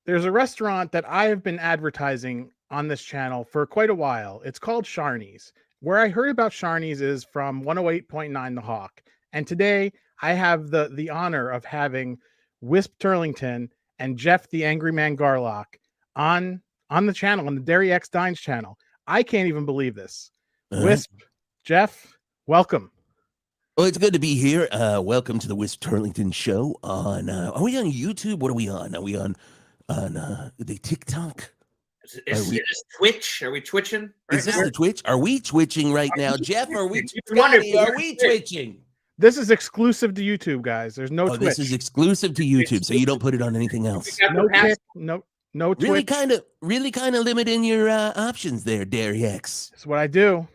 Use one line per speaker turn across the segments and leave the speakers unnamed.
There's a restaurant that I have been advertising on this channel for quite a while. It's called SHARNEY'S. Where I heard about SHARNEY'S is from 108.9 The Hawk. And today I have the honor of having Wisp Turlington and Geoff the Angry Man Garlock on the channel, on the derryx Dines channel. I can't even believe this. Wisp, Geoff, welcome.
Well, it's good to be here. Welcome to the Wisp Turlington Show on, are we on YouTube? What are we on? Are we on the TikTok?
Is this Twitch? Are we twitching?
Is this the Twitch? Are we twitching right now? Geoff, are we twitching?
This is exclusive to YouTube, guys. There's no Twitch.
This is exclusive to YouTube, so you don't put it on anything else.
No Twitch.
Really kind of limiting your options there, derryx.
That's what I do.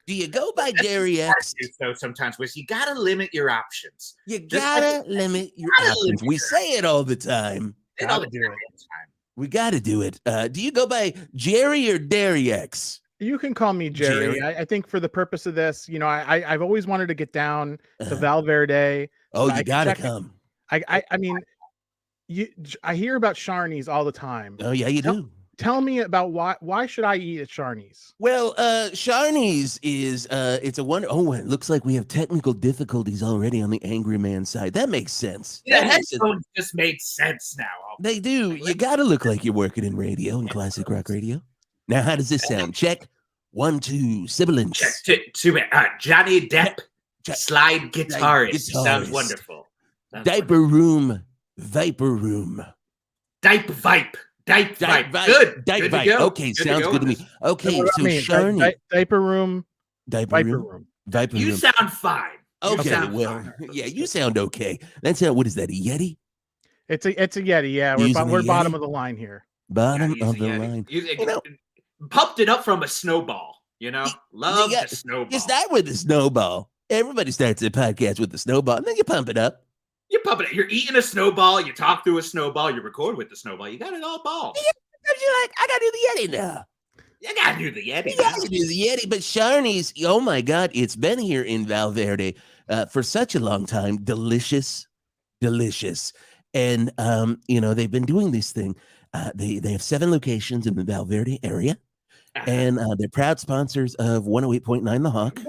Do you go by derryx?
So sometimes you gotta limit your options.
You gotta limit your options. We say it all the time. We gotta do it. Do you go by Jerry or derryx?
You can call me Jerry. I think for the purpose of this, you know, I've always wanted to get down to Val Verde.
Oh, you gotta come.
I mean, I hear about SHARNEY'S all the time.
Oh yeah, you do.
Tell me about why should I eat at SHARNEY'S?
Well, SHARNEY'S is it's a wonder. Oh, it looks like we have technical difficulties already on the angry man side. That makes sense.
Yeah, headphones just made sense now.
They do. You got to look like you're working in radio, in classic rock radio. Now, how does this sound? Check 1, 2, sibilance.
Check 2. Johnny Depp slide guitarist. Sounds wonderful.
Diaper room, viper room.
Diaper vipe. Diaper vipe. Good.
Diaper vipe. Okay, sounds good to me. Okay, so SHARNEY'S.
Diaper room.
Viper room.
You sound fine.
Okay, well, yeah, you sound okay. That's what is that? A Yeti?
It's a Yeti. Yeah, we're bottom of the line here.
Bottom of the line.
Pumped it up from a snowball. You know, love the snowball.
You start with the snowball. Everybody starts their podcast with the snowball, and then you pump it up.
You pump it up. You're eating a snowball. You talk through a snowball. You record with the snowball. You got it all ball.
You're like, I gotta do the Yeti now.
You gotta do the Yeti.
You gotta do the Yeti. But SHARNEY'S, oh my God, it's been here in Val Verde for such a long time. Delicious. And you know, they've been doing this thing. They have 7 locations in the Val Verde area. And they're proud sponsors of 108.9 The Hawk.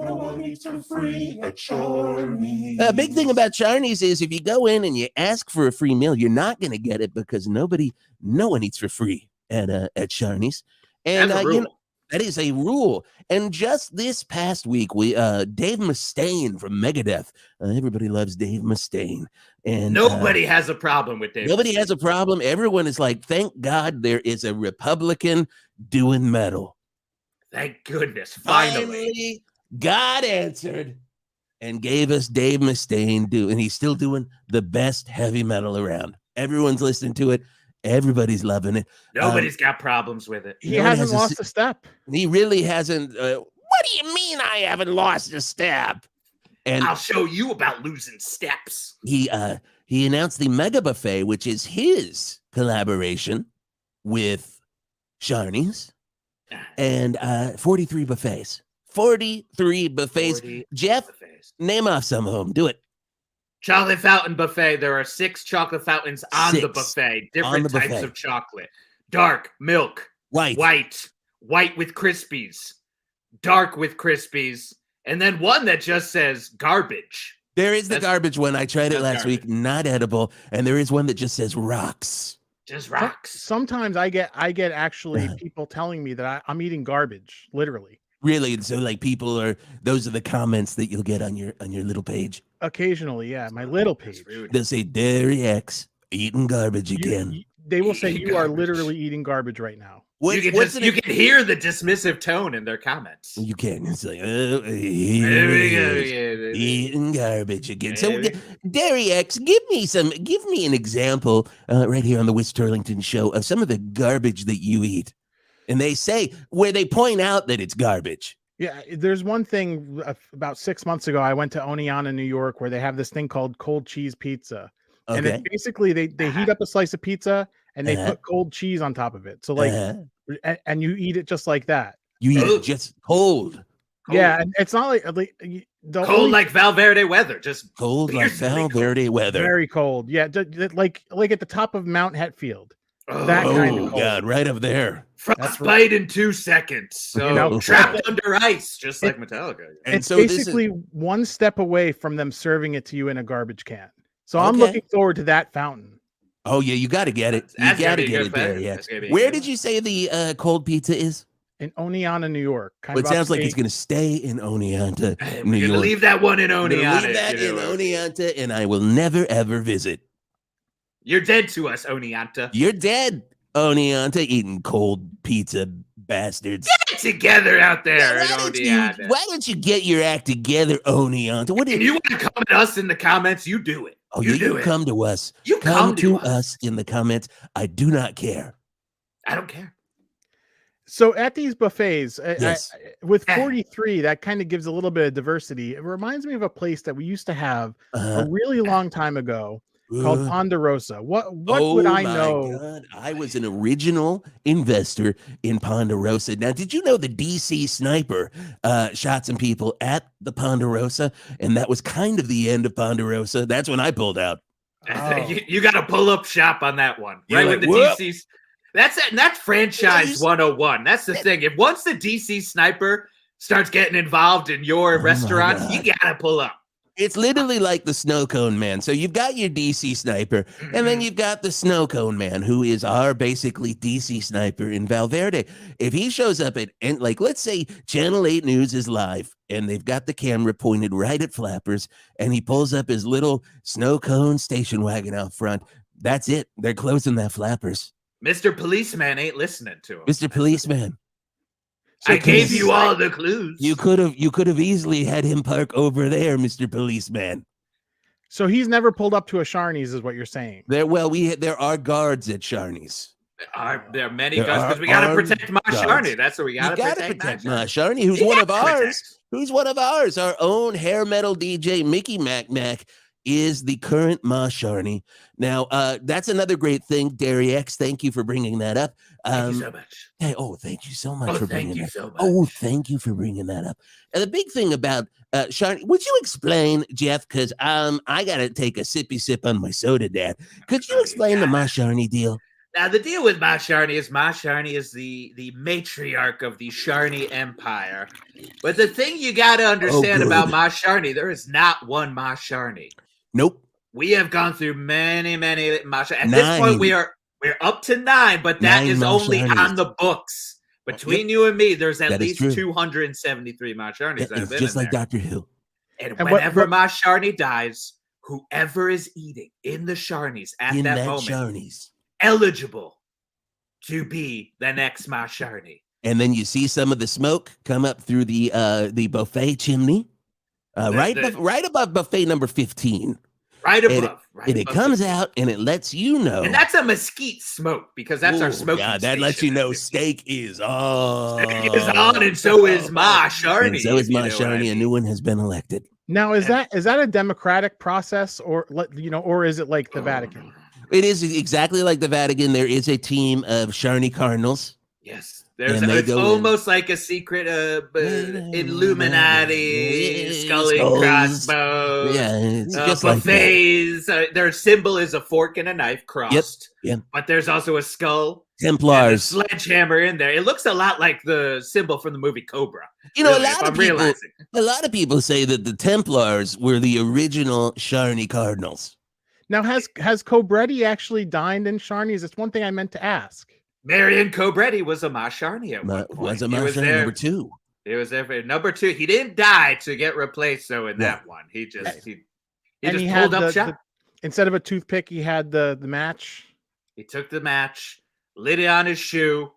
A big thing about SHARNEY'S is if you go in and you ask for a free meal, you're not going to get it because no one eats for free at SHARNEY'S. And that is a rule. And just this past week, Dave Mustaine from Megadeth. Everybody loves Dave Mustaine. And
nobody has a problem with Dave.
Nobody has a problem. Everyone is like, thank God there is a Republican doing metal.
Thank goodness. Finally,
God answered and gave us Dave Mustaine and he's still doing the best heavy metal around. Everyone's listening to it. Everybody's loving it.
Nobody's got problems with it.
He hasn't lost a step.
He really hasn't. What do you mean I haven't lost a step? And
I'll show you about losing steps.
He announced the Mega Buffet, which is his collaboration with SHARNEY'S, and 43 buffets. 43 buffets. Geoff, name off some of them. Do it.
Chocolate fountain buffet. There are 6 chocolate fountains on the buffet. Different types of chocolate. Dark, milk, white with Crispies, dark with Crispies, and then one that just says garbage.
There is the garbage one. I tried it last week. Not edible. And there is one that just says rocks.
Just rocks.
Sometimes I get actually people telling me that I'm eating garbage, literally.
Really? And so like those are the comments that you'll get on your little page.
Occasionally, yeah, my little page.
They'll say derryx eating garbage again.
They will say you are literally eating garbage right now.
You can hear the dismissive tone in their comments.
You can. It's like, eating garbage again. So, derryx, give me an example right here on the Wisp Turlington Show of some of the garbage that you eat. And they say where they point out that it's garbage.
Yeah, there's one thing about 6 months ago. I went to Oneonta, New York, where they have this thing called cold cheese pizza. Okay. And basically they heat up a slice of pizza and they put cold cheese on top of it. So like, and you eat it just like that.
You eat it just cold.
Yeah, and it's not like
cold like Val Verde weather. Just
cold like Val Verde weather.
Very cold. Yeah, like at the top of Mount Hetfield. That kind of cold.
God, right up there.
Frostbite in 2 seconds. So trapped under ice, just like Metallica.
And it's so basically one step away from them serving it to you in a garbage can. So I'm looking forward to that fountain.
Oh yeah, you got to get it. You got to get it there. Yeah. Where did you say the cold pizza is?
In Oneonta, New York.
It sounds like it's going to stay in Oneonta, New York.
We're going to leave that one in Oneonta.
Leave that in Oneonta, and I will never ever visit.
You're dead to us, Oneonta.
You're dead, Oneonta, eating cold pizza bastards.
Get together out there in Oneonta.
Why don't you get your act together, Oneonta?
If you want to come at us in the comments, you do it.
Oh, you come to us. You come to us in the comments. I do not care.
I don't care.
So at these buffets, with 43, that kind of gives a little bit of diversity. It reminds me of a place that we used to have a really long time ago called Ponderosa. What would I know?
God. I was an original investor in Ponderosa. Now, did you know the DC sniper shot some people at the Ponderosa? And that was kind of the end of Ponderosa. That's when I pulled out.
You got to pull up shop on that one. Right with the DC's. That's franchise 101. That's the thing. If once the DC sniper starts getting involved in your restaurants, you gotta pull up.
It's literally like the snow cone man. So you've got your DC sniper, and then you've got the snow cone man, who is our basically DC sniper in Val Verde. If he shows up and like, let's say Channel 8 News is live, and they've got the camera pointed right at Flappers, and he pulls up his little snow cone station wagon out front. That's it. They're closing that Flappers.
Mr. Policeman ain't listening to him.
Mr. Policeman.
So I gave you all the clues.
You could have easily had him park over there, Mr. Policeman.
So he's never pulled up to a SHARNEY'S, is what you're saying.
There are guards at SHARNEY'S.
There are many guards because we got to protect Ma Sharney. That's what we got to protect
Ma Sharney, who's one of ours. Who's one of ours? Our own hair metal DJ Mickey Mac is the current Ma Sharney. Now, that's another great thing, derryx. Thank you for bringing that up.
Thank you so much.
Hey, thank you so much for bringing that up. Oh, thank you for bringing that up. And the big thing about Sharney, would you explain, Geoff? Because I got to take a sippy sip on my soda, Dad. Could you explain the Ma Sharney deal?
Now, the deal with Ma Sharney is the matriarch of the Sharney Empire. But the thing you got to understand about Ma Sharney, there is not one Ma Sharney.
Nope.
We have gone through many Ma Sharney. At this point, we're up to 9, but that is only on the books. Between you and me, there's at least 273 Ma Sharneys that have been
just
in
like
there.
Dr. Who.
And whenever Ma Sharney dies, whoever is eating in the Sharneys at that moment, eligible to be the next Ma Sharney.
And then you see some of the smoke come up through the buffet chimney, right above buffet number 15.
Right above.
It comes out and it lets you know.
And that's a mesquite smoke because that's our smoking station.
That lets you know steak is on.
Steak is on, and so is Ma Sharney.
And so is Ma Sharney. A new one has been elected.
Now, is that a democratic process, or is it like the Vatican?
It is exactly like the Vatican. There is a team of Sharney Cardinals.
Yes. It's almost like a secret Illuminati skull and crossbones.
Yeah, it's just
buffets.
Like
their symbol is a fork and a knife crossed.
Yep.
But there's also a skull.
Templars.
And a sledgehammer in there. It looks a lot like the symbol from the movie Cobra.
A lot of people say that the Templars were the original Sharney Cardinals.
Now, has Cobretti actually dined in Sharney's? It's one thing I meant to ask.
Marion Cobretti was a Ma Sharney at one point.
Was a Ma Sharney number 2.
He was there for number 2. He didn't die to get replaced, though, in that one. He just pulled up shop.
Instead of a toothpick, he had the match.
He took the match, lit it on his shoe,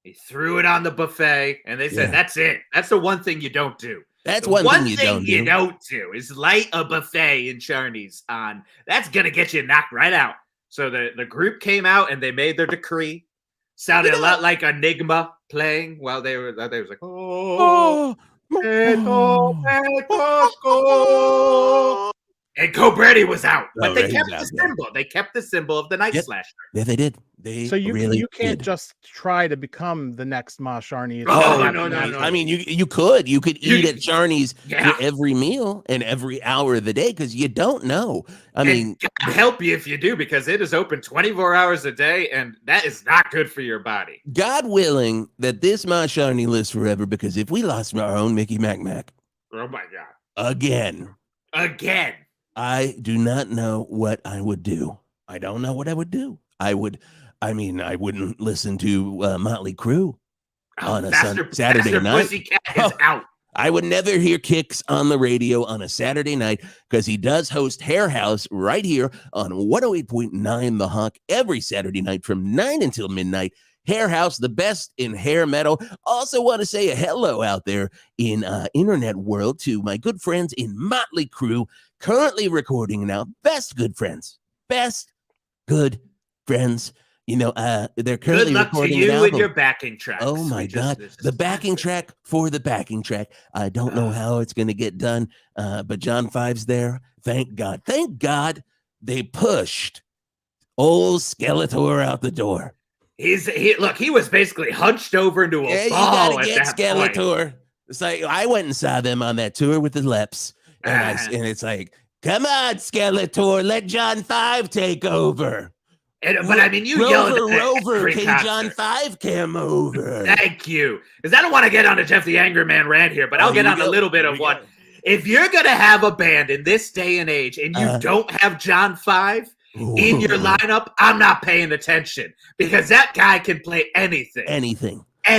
he threw it on the buffet, and they said, that's it. That's the one thing you don't do.
That's one thing you don't
do is light a buffet in Sharney's on. That's going to get you knocked right out. So the group came out, and they made their decree. Sounded a lot like Enigma playing while they was like, And Cobretti was out, but they kept the symbol. They kept the symbol of the Night Slasher.
Yeah, they did.
So you can't just try to become the next Ma Sharney.
No.
I mean, you could eat at Sharney's for every meal and every hour of the day because you don't know. I mean,
God help you if you do, because it is open 24 hours a day, and that is not good for your body.
God willing that this Ma Sharney lives forever, because if we lost our own Mickey Mac,
oh my God,
again, I do not know what I would do. I don't know what I would do. I wouldn't listen to Motley Crue on a Saturday night.
Pussycat is out.
I would never hear Kicks on the radio on a Saturday night, because he does host Hair House right here on 108.9 The Hawk every Saturday night from 9 until midnight. Hair House, the best in hair metal. Also want to say a hello out there in internet world to my good friends in Motley Crue, currently recording now. Best good friends. You know, they're currently recording
an album. Good luck to you and your backing tracks.
Oh my God, the backing track for the backing track. I don't know how it's going to get done, but John Five's there. Thank God they pushed old Skeletor out the door.
He was basically hunched over into a ball.
You gotta get Skeletor. Point. It's like I went and saw them on that tour with the Leps, and it's like, come on, Skeletor, let John Five take over.
But I mean, you yelled at
Rover, can John Five come over?
Thank you, because I don't want to get on a Jeff the Angry Man rant here, but I'll get on a little bit of one. If you're gonna have a band in this day and age, and you don't have John Five in your lineup, I'm not paying attention, because that guy can play anything.
Anything.
I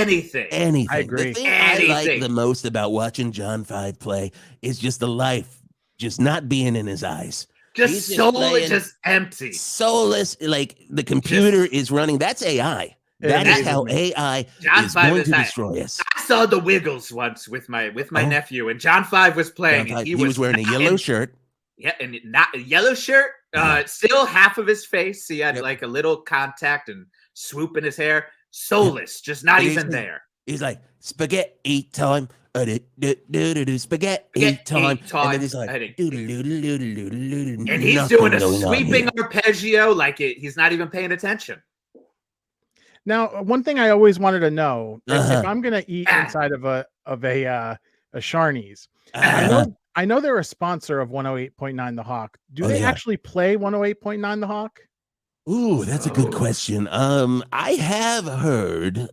agree.
The thing I like the most about watching John Five play is just the life, just not being in his eyes.
Just soulless, just empty.
Soulless, like the computer is running. That's AI. That is how AI is going to destroy us.
I saw the Wiggles once with my nephew, and John Five was playing.
He was wearing a yellow shirt.
Yeah, and not a yellow shirt. Still half of his face. He had like a little contact and swoop in his hair. Soulless, just not even there.
He's like, spaghetti time. Spaghetti time. And then he's like,
and he's doing a sweeping arpeggio like he's not even paying attention.
Now, one thing I always wanted to know, if I'm going to eat inside of a Sharney's, I know they're a sponsor of 108.9 The Hawk. Do they actually play 108.9 The Hawk?
Ooh, that's a good question. I have heard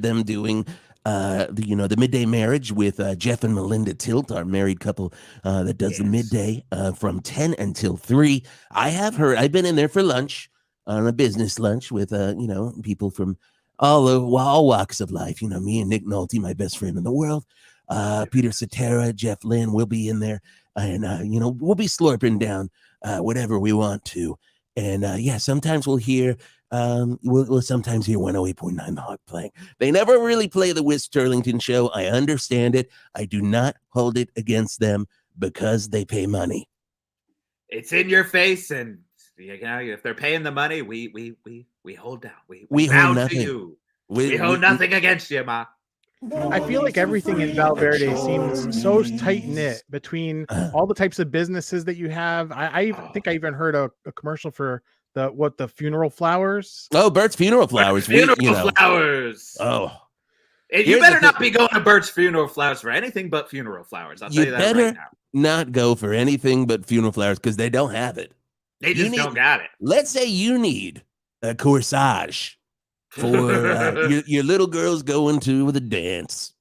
them doing the midday marriage with Geoff and Melinda Tilt, our married couple that does the midday from 10 until 3. I have heard. I've been in there for lunch, on a business lunch with people from all walks of life. You know, me and Nick Nolte, my best friend in the world, Peter Cetera, Jeff Lynne will be in there, and we'll be slurping down whatever we want to. And sometimes we'll hear we'll sometimes hear 108.9 The Hawk playing. They never really play the Wiz Turlington show. I understand it. I do not hold it against them because they pay money.
It's in your face, and if they're paying the money, we hold down. We hold nothing. To you. We hold nothing against you, Ma.
I feel like everything in Val Verde seems so tight knit between all the types of businesses that you have. I think I even heard a commercial for the funeral flowers.
Oh, Bert's Funeral Flowers.
Flowers.
Oh,
and you better not be going to Bert's Funeral Flowers for anything but funeral flowers. I'll tell you that right now.
Not go for anything but funeral flowers because they don't have it.
They just don't got it.
Let's say you need a corsage for your little girl's going to the dance,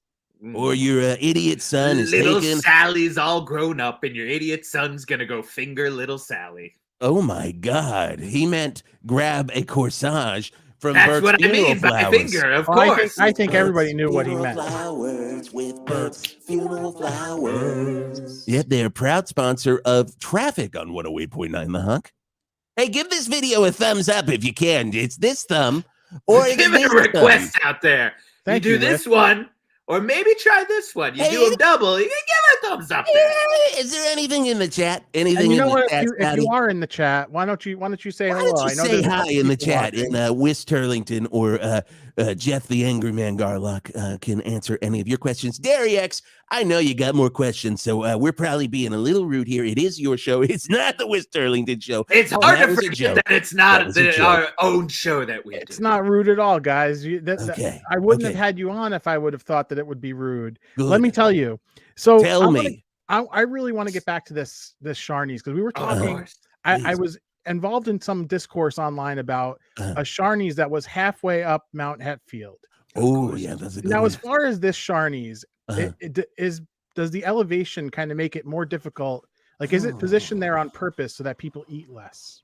or your idiot son is
little Sally's all grown up, and your idiot son's gonna go finger little Sally.
Oh my God, he meant grab a corsage from
That's
Bert's
what I
Funeral
mean
Flowers.
by finger, of course.
I think everybody knew what he meant.
Flowers with Bert's Funeral Flowers. Yep, they're a proud sponsor of Traffic on 108.9 The Hawk. Hey, give this video a thumbs up if you can. It's this thumb. Or
give it a request out there.
Thank
you
you
do this one, or maybe try this one. You do them double. You can give a thumbs up there.
Is there anything in the chat? Anything
in the
chat?
If you are in the chat, why don't you say hello?
Why don't you say hi in the chat in Wiz Turlington or Geoff the Angry Man Garlock can answer any of your questions. derryx, I know you got more questions, so we're probably being a little rude here. It is your show. It's not the Wis Sterlington show.
It's hard to forget that it's not our own show that we do.
It's not rude at all, guys. I wouldn't have had you on if I would have thought that it would be rude.
Good.
Let me tell you. So
tell me.
I really want to get back to this SHARNEY'S, because we were talking. I was involved in some discourse online about a SHARNEY'S that was halfway up Mount Hetfield.
Oh yeah, that's a good
now
one.
As far as this SHARNEY'S, does the elevation kind of make it more difficult? Like, is it positioned there on purpose so that people eat less?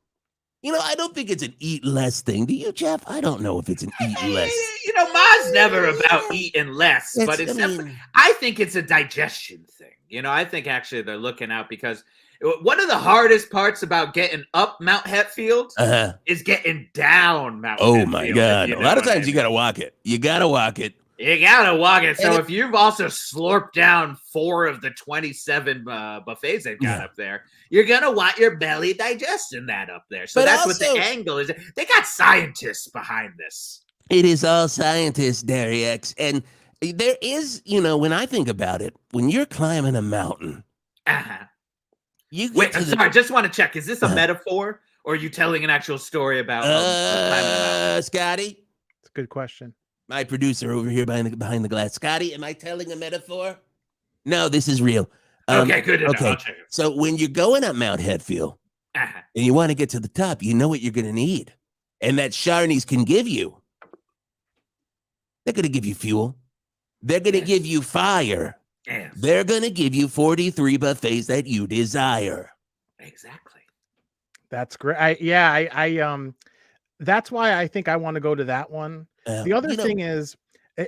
I don't think it's an eat less thing. Do you, Geoff? I don't know if it's an eat less.
Mine's never about eating less, but I think it's a digestion thing. I think actually they're looking out, because one of the hardest parts about getting up Mount Hetfield is getting down Mount Hetfield.
Oh my God. A lot of times you got to walk it. You got to walk it.
So if you've also slurped down 4 of the 27 buffets they've got up there, you're going to want your belly digesting that up there. So that's what the angle is. They got scientists behind this.
It is all scientists, derryx. And there is, when I think about it, when you're climbing a mountain,
Wait, I'm sorry, I just want to check. Is this a metaphor, or are you telling an actual story about climbing a mountain?
Scotty?
It's a good question.
My producer over here behind the glass. Scotty, am I telling a metaphor? No, this is real.
Okay, good enough.
Okay. So when you're going up Mount Hetfield and you want to get to the top, you know what you're going to need. And that SHARNEY'S can give you. They're going to give you fuel. They're going to give you fire.
Yes.
They're going to give you 43 buffets that you desire.
Exactly.
That's great. That's why I think I want to go to that one. The other thing is,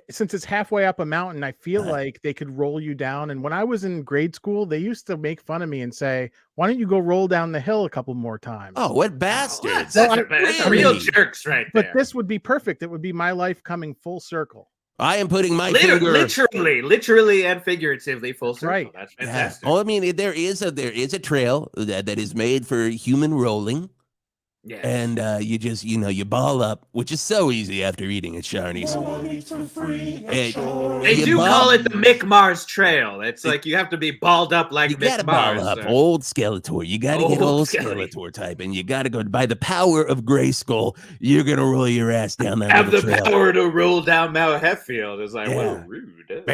since it's halfway up a mountain, I feel like they could roll you down. And when I was in grade school, they used to make fun of me and say, why don't you go roll down the hill a couple more times?
Oh, what bastards.
That's real jerks right there.
But this would be perfect. It would be my life coming full circle.
I am putting my finger
literally and figuratively full circle.
Right.
That's fantastic.
Oh, I mean, there is a trail that is made for human rolling.
Yes.
And you just, you ball up, which is so easy after eating at SHARNEY'S.
They do call it the Mick Mars Trail. It's like you have to be balled up like Mick Mars.
Ball up, old Skeletor. You got to get old Skeletor type, and you got to go by the power of Grayskull. You're gonna roll your ass down that
have the
trail.
Power to roll down Mount Hetfield. It's like, well, rude.
Okay,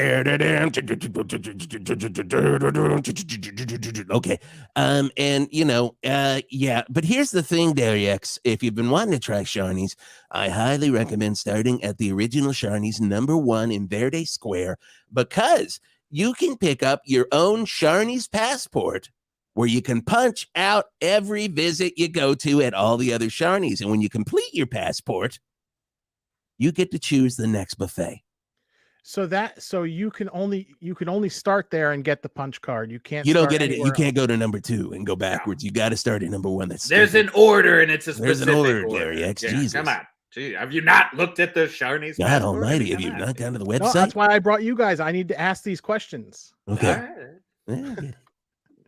but here's the thing, derryx. If you've been wanting to try SHARNEY'S, I highly recommend starting at the original SHARNEY'S #1 in Verde Square, because you can pick up your own SHARNEY'S passport, where you can punch out every visit you go to at all the other SHARNEY'S, and when you complete your passport, you get to choose the next buffet.
So you can only start there and get the punch card. You can't.
You don't get it. You can't go to #2 and go backwards. You got to start at #1.
There's an order, and it's a specific
There's an order,
derryx.
Jesus.
Come on. Gee, have you not looked at the SHARNEY'S?
God almighty, have you not gone to the website?
No, that's why I brought you guys. I need to ask these questions.
Okay.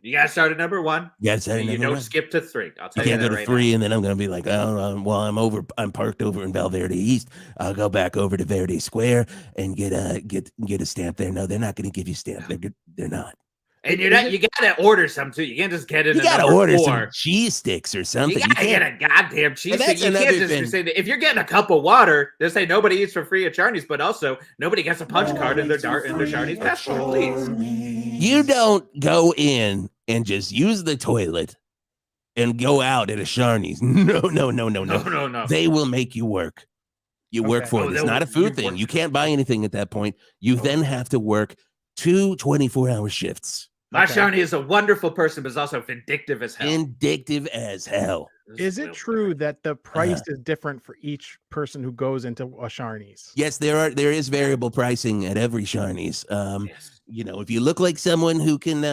You got to start at #1.
You got to start at
#1. You don't skip to 3. I'll tell you
can't
that
go to
right
3
now.
and then I'm going to be like, oh, I'm parked over in Val Verde East. I'll go back over to Verde Square and get a stamp there. No, they're not going to give you a stamp. They're not.
And you got to order some too. You can't just get it.
You got to order some cheese sticks or something.
You got to get a goddamn cheese stick. You can't just say that. If you're getting a cup of water, they say nobody eats for free at SHARNEY'S, but also nobody gets a punch card in their SHARNEY'S passport, please.
You don't go in and just use the toilet and go out at a SHARNEY'S. No. They will make you work. You work for it. It's not a food thing. You can't buy anything at that point. You then have to work 2 24-hour shifts.
My SHARNEY is a wonderful person, but is also vindictive as hell.
Vindictive as hell.
Is it true that the price is different for each person who goes into a SHARNEY'S?
Yes, there is variable pricing at every SHARNEY'S.
Yes.
If you look like someone who can,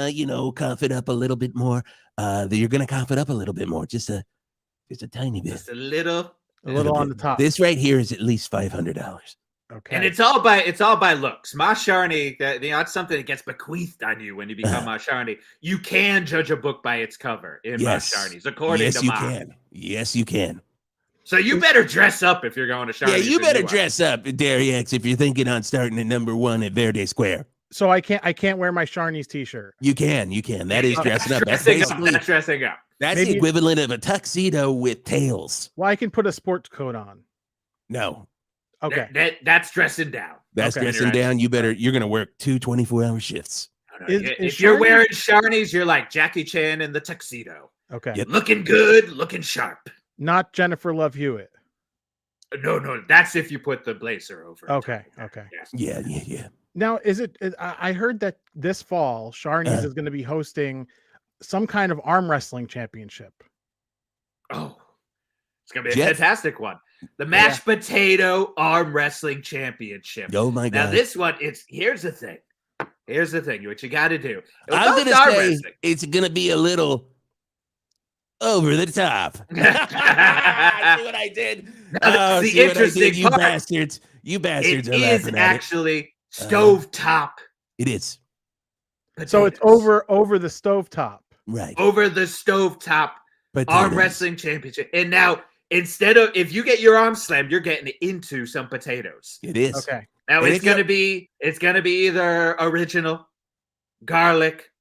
cough it up a little bit more, you're going to cough it up a little bit more, just a tiny bit,
just a little
on the top.
This right here is at least $500.
Okay. And it's all by looks. My SHARNEY, it's something that gets bequeathed on you when you become my SHARNEY. You can judge a book by its cover in my SHARNEY'S, according to
you can. Yes, you can.
So you better dress up if you're going to Sharney's.
Yeah, you better dress up, derryx, if you're thinking on starting at #1 at Verde Square.
So I can't wear my Sharney's t-shirt.
You can. That is dressing up. That's
basically dressing up.
That's the equivalent of a tuxedo with tails.
Well, I can put a sports coat on.
No.
Okay.
That's dressing down.
That's dressing down. You're going to work 2 24-hour shifts.
If you're wearing Sharney's, you're like Jackie Chan in the tuxedo.
Okay.
Yep.
Looking good, looking sharp.
Not Jennifer Love Hewitt.
No, that's if you put the blazer over.
Okay.
Yeah.
Now, I heard that this fall, Sharney's is going to be hosting some kind of arm wrestling championship.
Oh, it's going to be a fantastic one. The mashed potato arm wrestling championship.
Oh my God.
Now this one, here's the thing. What you got to do.
I'm going to say it's going to be a little over the top. See what I did?
The interesting
you part. Bastards. You bastards
it
are
is actually stovetop.
It is.
Potatoes.
So it's over the stovetop.
Right.
Over the stovetop arm wrestling championship. And now, instead of, if you get your arm slammed, you're getting into some potatoes.
It is.
Okay.
Now it's gonna be either original, garlic,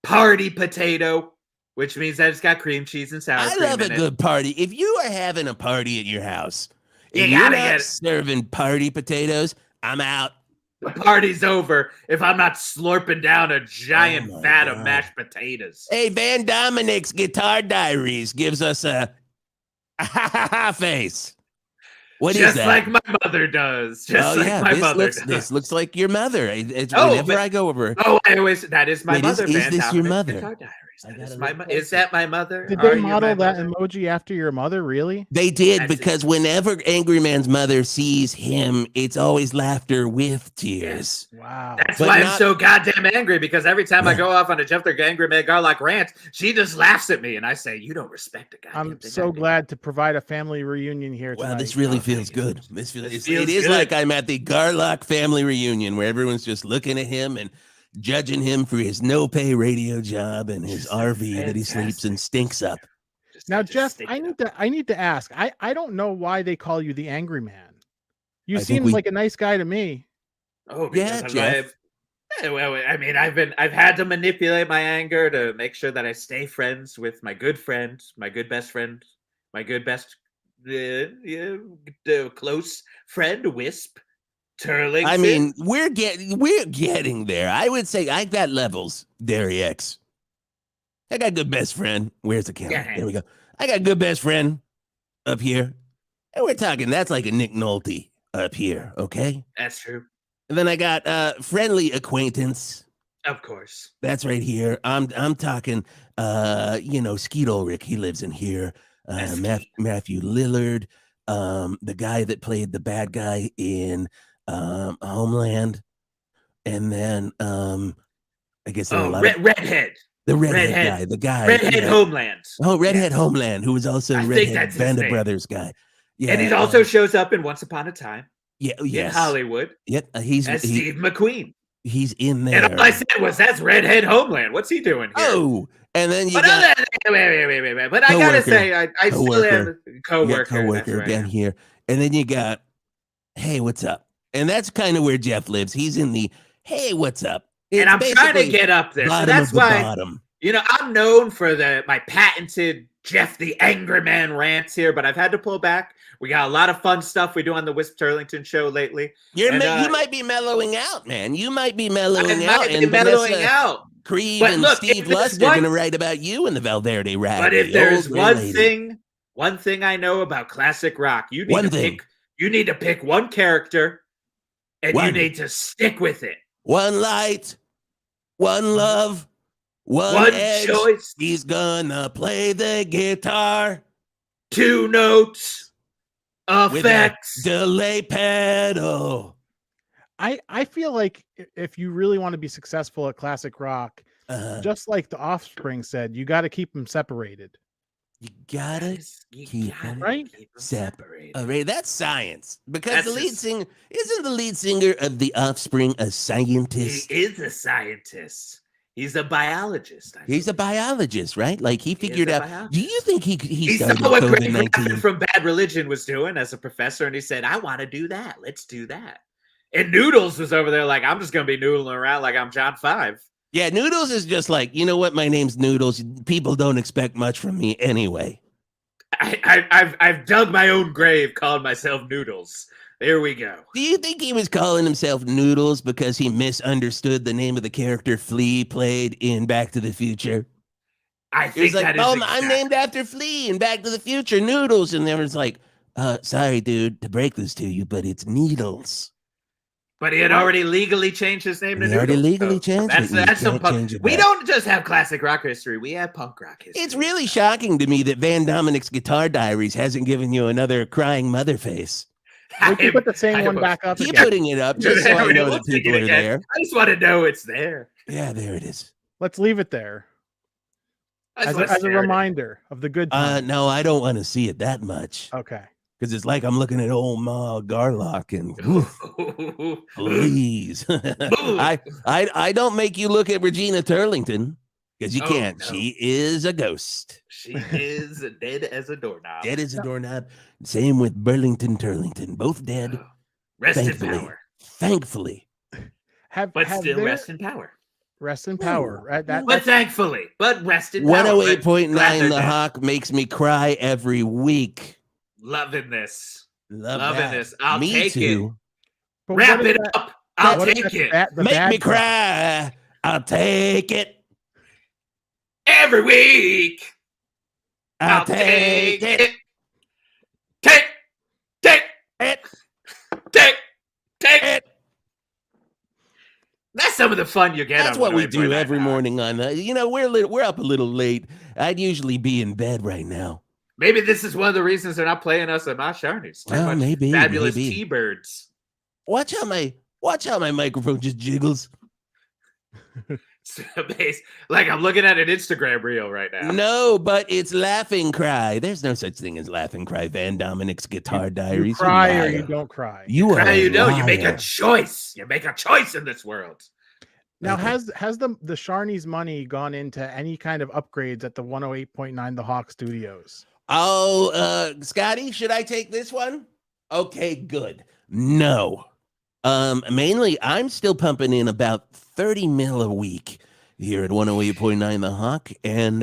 party potato, which means that it's got cream cheese and sour cream.
I love a good party. If you are having a party at your house,
you're
not serving party potatoes, I'm out.
The party's over if I'm not slurping down a giant vat of mashed potatoes.
Hey, Van Dominic's Guitar Diaries gives us a face. What is that?
Just like my mother does. My mother does.
This looks like your mother. Whenever I go over.
Oh, that is my mother.
Is this your mother?
Guitar Diaries. Is that my mother?
Did they model that emoji after your mother? Really?
They did, because whenever Angry Man's mother sees him, it's always laughter with tears.
Wow.
That's why I'm so goddamn angry, because every time I go off on a Geoff the Angry Man Garlock rant, she just laughs at me, and I say, "You don't respect a goddamn
I'm so glad to provide a family reunion here tonight.
Wow, this really feels good. It is like I'm at the Garlock family reunion, where everyone's just looking at him and judging him for his no-pay radio job and his RV that he sleeps and stinks up.
Now, Geoff, I need to ask. I don't know why they call you the Angry Man. You seem like a nice guy to me.
Oh, yeah, Geoff. Well, I mean, I've had to manipulate my anger to make sure that I stay friends with my good friend, my good best friend, my good best close friend, Wisp. Turlington.
I mean, we're getting there. I would say I got levels, derryx. I got good best friend. Where's the camera? There we go. I got good best friend up here. And we're talking, that's like a Nick Nolte up here, okay?
That's true.
And then I got friendly acquaintance.
Of course.
That's right here. I'm talking Skeet Ulrich, he lives in here. Matthew Lillard, the guy that played the bad guy in Homeland, and then I guess
Redhead.
The redhead guy,
Redhead Homeland.
Oh, Redhead Homeland, who was also Redhead Band of Brothers guy. Yeah,
and he also shows up in Once Upon a Time.
In
Hollywood.
Yep,
Steve McQueen.
He's in there.
And all I said was, "That's Redhead Homeland. What's he doing here?"
Oh, and then
wait. But I gotta say, I still am
co-worker down here. And then you got, "Hey, what's up?" And that's kind of where Geoff lives. He's in the "Hey, what's up?"
And I'm trying to get up there. So that's why, I'm known for my patented Geoff the Angry Man rants here, but I've had to pull back. We got a lot of fun stuff we do on the Wisp Turlington show lately.
You might be mellowing out, man. You might be mellowing out. Creve and Steve Lust are going to write about you in the Val Verde rap.
But if there's one thing I know about classic rock, you need to pick one character, and you need to stick with it.
One light, one love, one edge.
Choice.
He's gonna play the guitar.
2 notes. Effects.
Delay pedal.
I feel like if you really want to be successful at classic rock, just like the Offspring said, you got to keep them separated.
You gotta keep them separated. That's science. Because isn't the lead singer of the Offspring a scientist?
He is a scientist. He's a biologist.
He's a biologist, right? Like he figured out. Do you think he started
saw what
COVID-19
from Bad Religion was doing as a professor, and he said, "I want to do that. Let's do that." And Noodles was over there like, "I'm just gonna be noodling around like I'm John 5."
Yeah, Noodles is just like, you know what? My name's Noodles. People don't expect much from me anyway.
I've dug my own grave, called myself Noodles. There we go.
Do you think he was calling himself Noodles because he misunderstood the name of the character Flea played in Back to the Future?
I think
like, I'm named after Flea in Back to the Future, Noodles. And there was like, sorry, dude, to break this to you, but it's Needles.
But he had already legally changed his name to Noodles.
Already legally changed it.
That's some punk. We don't just have classic rock history. We have punk rock history.
It's really shocking to me that Van Dominic's Guitar Diaries hasn't given you another crying mother face.
We can put the same one back up.
Keep putting it up just so I know that people are there.
I just want to know it's there.
Yeah, there it is.
Let's leave it there. As a reminder of the good times.
No, I don't want to see it that much.
Okay.
Because it's like I'm looking at old Ma Garlock and please. I don't make you look at Regina Turlington because you can't. No. She is a ghost.
She is dead as a doorknob.
Dead as a doorknob. Same with Burlington Turlington. Both dead.
Rest in power.
Thankfully.
Rest in power.
Rest in power. Right?
But thankfully. But rest in power.
108.9 The Hawk makes me cry every week.
Loving this.
Loving
this. I'll take
it.
Wrap it up. I'll take it.
Make me cry. I'll take it.
Every week. I'll take it. Take it. That's some of the fun you get.
That's what we do every morning on we're up a little late. I'd usually be in bed right now.
Maybe this is one of the reasons they're not playing us at my SHARNEY'S.
Well, maybe
fabulous T-birds.
Watch how my microphone just jiggles.
It's amazing. Like I'm looking at an Instagram reel right now.
No, but it's laughing cry. There's no such thing as laughing cry. Van Dominic's Guitar Diaries.
You cry or you don't cry.
You
cry or you don't. You make a choice. You make a choice in this world.
Now, has the SHARNEY'S money gone into any kind of upgrades at the 108.9 The Hawk Studios?
Oh, Scotty, should I take this one? Okay, good. No. Mainly, I'm still pumping in about 30 mil a week here at 108.9 The Hawk, and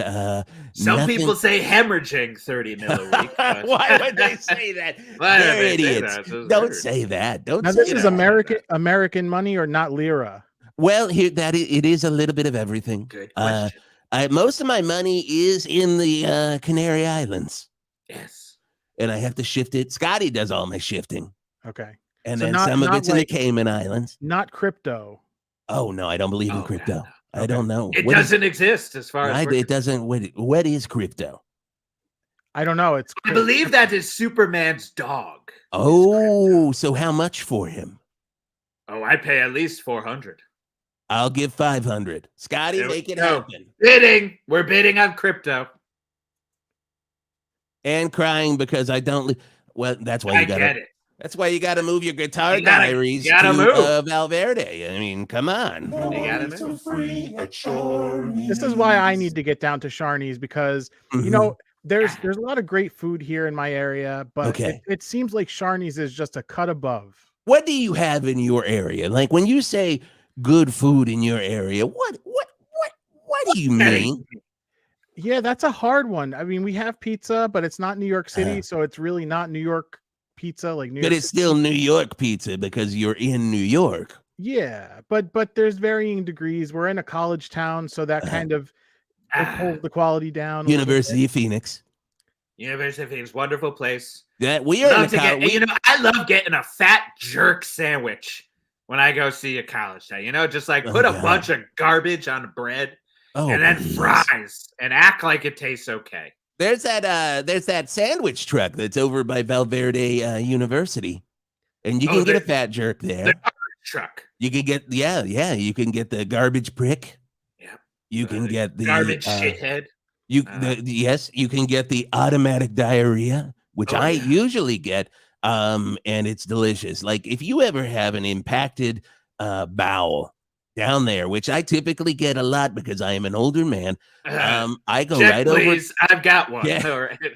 some people say hemorrhaging 30 mil a week.
Why would they say that? They're idiots. Don't say that. Don't.
Now,
say
this is American money or not lira?
Well, it is a little bit of everything.
Good question.
Most of my money is in the Canary Islands.
Yes.
And I have to shift it. Scotty does all my shifting.
Okay.
And so then some of it's in the Cayman Islands.
Not crypto.
Oh, no, I don't believe in crypto.
No.
I don't know.
It doesn't exist as far as
it doesn't. What is crypto?
I don't know.
I believe that is Superman's dog.
Oh, so how much for him?
Oh, I pay at least 400.
I'll give 500. Scotty, make it happen.
Bidding. We're bidding on crypto.
And crying because I don't. Well, that's why you got
it.
That's why you got to move your Guitar Diaries to Val Verde. I mean, come on.
You got to move.
This is why I need to get down to SHARNEY'S because there's a lot of great food here in my area, but it seems like SHARNEY'S is just a cut above.
What do you have in your area? Like when you say good food in your area, what do you mean?
Yeah, that's a hard one. I mean, we have pizza, but it's not New York City, so it's really not New York pizza like New York.
But it's still New York pizza because you're in New York.
Yeah, but there's varying degrees. We're in a college town, so that kind of pulls the quality down.
University of Phoenix.
University of Phoenix, wonderful place.
Yeah, we are.
I love getting a fat jerk sandwich when I go see a college town. Just like put a bunch of garbage on bread and then fries and act like it tastes okay.
There's that sandwich truck that's over by Val Verde University, and you can get a fat jerk there.
The garbage truck.
You can get you can get the garbage prick.
Yeah.
You can get the
garbage shithead.
You can get the automatic diarrhea, which I usually get, and it's delicious. Like if you ever have an impacted bowel, down there, which I typically get a lot because I am an older man. I go
check,
right
please.
over.
I've got one.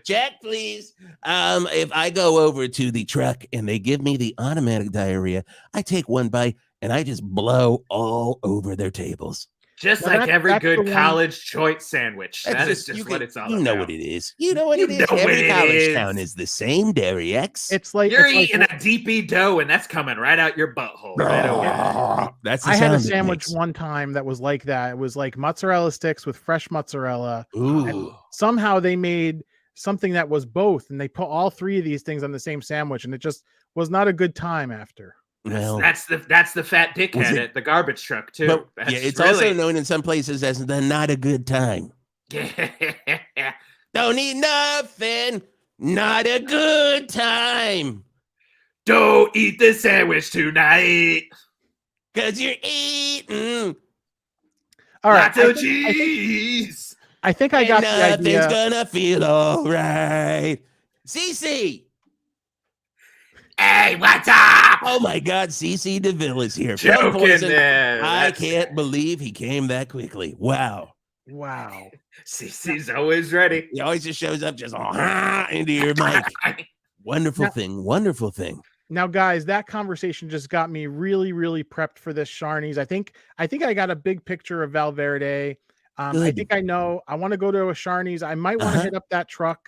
Check, please. If I go over to the truck and they give me the automatic diarrhea, I take one bite and I just blow all over their tables.
Just like every good college choice sandwich. That is just what it's all about.
You know what it is. You know what it is. Every college town is the same, derryx.
It's like
you're eating a DP dough, and that's coming right out your butthole. Right away.
That's
I had a sandwich one time that was like that. It was like mozzarella sticks with fresh mozzarella.
Ooh.
Somehow they made something that was both, and they put all three of these things on the same sandwich, and it just was not a good time after.
Well,
that's the fat dickhead at the garbage truck too.
But, it's also known in some places as the not a good time. Don't eat nothing. Not a good time.
Don't eat the sandwich tonight.
'Cause you're eating.
All right.
Nacho cheese.
I think I got the idea.
Nothing's gonna feel all right. Cece.
Hey, what's up?
Oh my God, CC DeVille is here. I can't believe he came that quickly. Wow.
CC's always ready.
He always just shows up just into your mic. Wonderful thing.
Now, guys, that conversation just got me really, really prepped for this SHARNEY'S. I think I got a big picture of Val Verde. I think I know. I want to go to a SHARNEY'S. I might want to hit up that truck.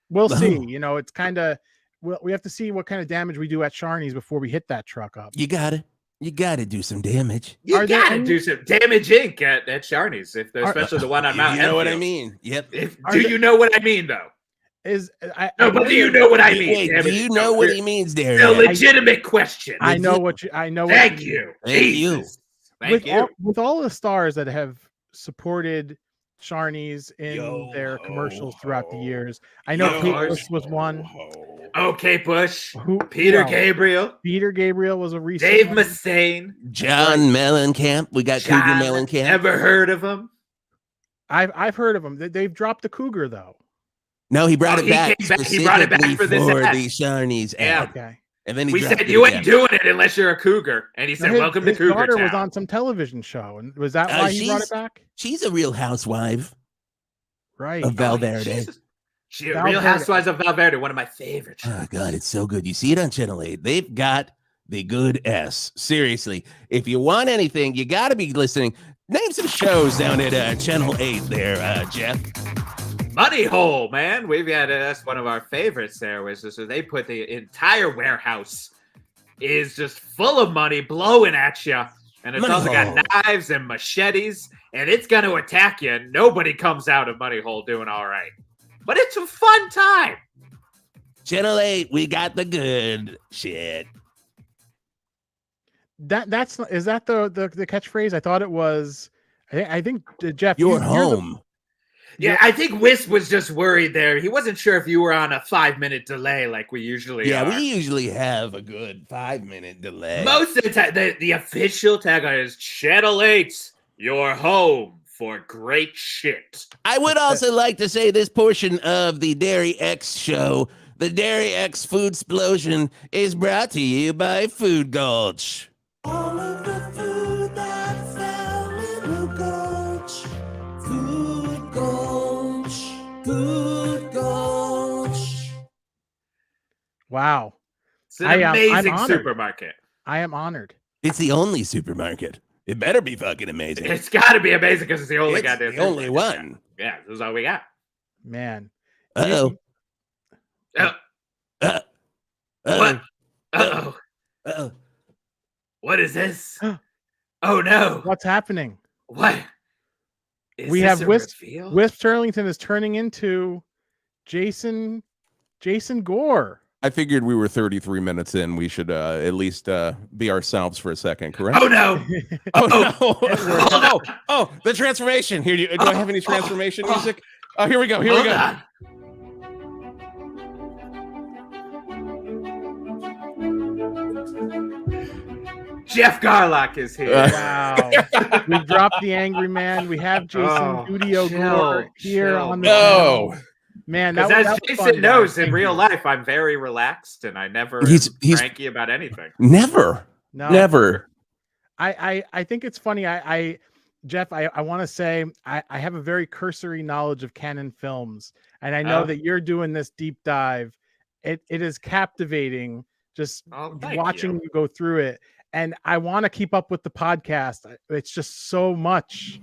We'll see. You know, it's kind of. We have to see what kind of damage we do at SHARNEY'S before we hit that truck up.
You got to do some damage.
You got to do some damage Inc. at SHARNEY'S, especially the one on Mount.
You know what I mean? Yep.
Do you know what I mean, though?
But
do you know what I mean?
Wait, do you know what he means, Darren?
A legitimate question.
I know what you. I know.
Thank you.
With all the stars that have supported SHARNEY'S in their commercials throughout the years, I know Kate Bush was one.
Okay, Bush. Peter Gabriel.
Peter Gabriel was a recent.
Dave Mustaine.
John Mellencamp. We got Cougar Mellencamp.
Never heard of him.
I've heard of him. They've dropped the Cougar though.
No, he brought it back.
He brought it back for this ad.
The SHARNEY''S ad.
Yeah.
Okay.
And then
we said you ain't doing it unless you're a cougar. And he said, "Welcome to Cougar Town."
His daughter was on some television show, and was that why he brought it back?
She's a Real Housewife,
right?
Of Val Verde.
Real Housewives of Val Verde, one of my favorites.
Oh God, it's so good. You see it on Channel 8. They've got the good S. Seriously, if you want anything, you got to be listening. Name some shows down at Channel 8 there, Geoff.
Money Hole, man. We've got that's one of our favorites there. So they put the entire warehouse is just full of money blowing at you. And it's also got knives and machetes, and it's going to attack you. And nobody comes out of Money Hole doing all right. But it's a fun time.
Channel 8, we got the good shit.
Is that the catchphrase? I thought it was. I think Geoff,
you're home.
Yeah, I think Wisp was just worried there. He wasn't sure if you were on a 5-minute delay like we usually are.
Yeah, we usually have a good 5-minute delay.
Most of the time, the official tagline is Channel 8, you're home for great shit.
I would also like to say this portion of the derryx show, the derryx Food Explosion, is brought to you by Food Gulch. All of the food that fell in the gulch. Food Gulch. Food Gulch.
Wow.
It's an amazing supermarket.
I am honored.
It's the only supermarket. It better be fucking amazing.
It's got to be amazing because it's the only goddamn.
The only one.
Yeah, this is all we got.
Man.
What? What is this? Oh no!
What's happening?
What?
We have Wisp Turlington is turning into Jason Gore.
I figured we were 33 minutes in. We should at least be ourselves for a second, correct?
Oh no!
Oh, the transformation. Here, do I have any transformation music? Oh, here we go. Here we go.
Geoff Garlock is here.
Wow. We dropped the angry man. We have Jason Gore here on the show. Man,
as Jason knows, in real life, I'm very relaxed and I never he's cranky about anything.
Never.
I think it's funny. Geoff, I want to say I have a very cursory knowledge of canon films, and I know that you're doing this deep dive. It is captivating just watching you go through it, and I want to keep up with the podcast. It's just so much.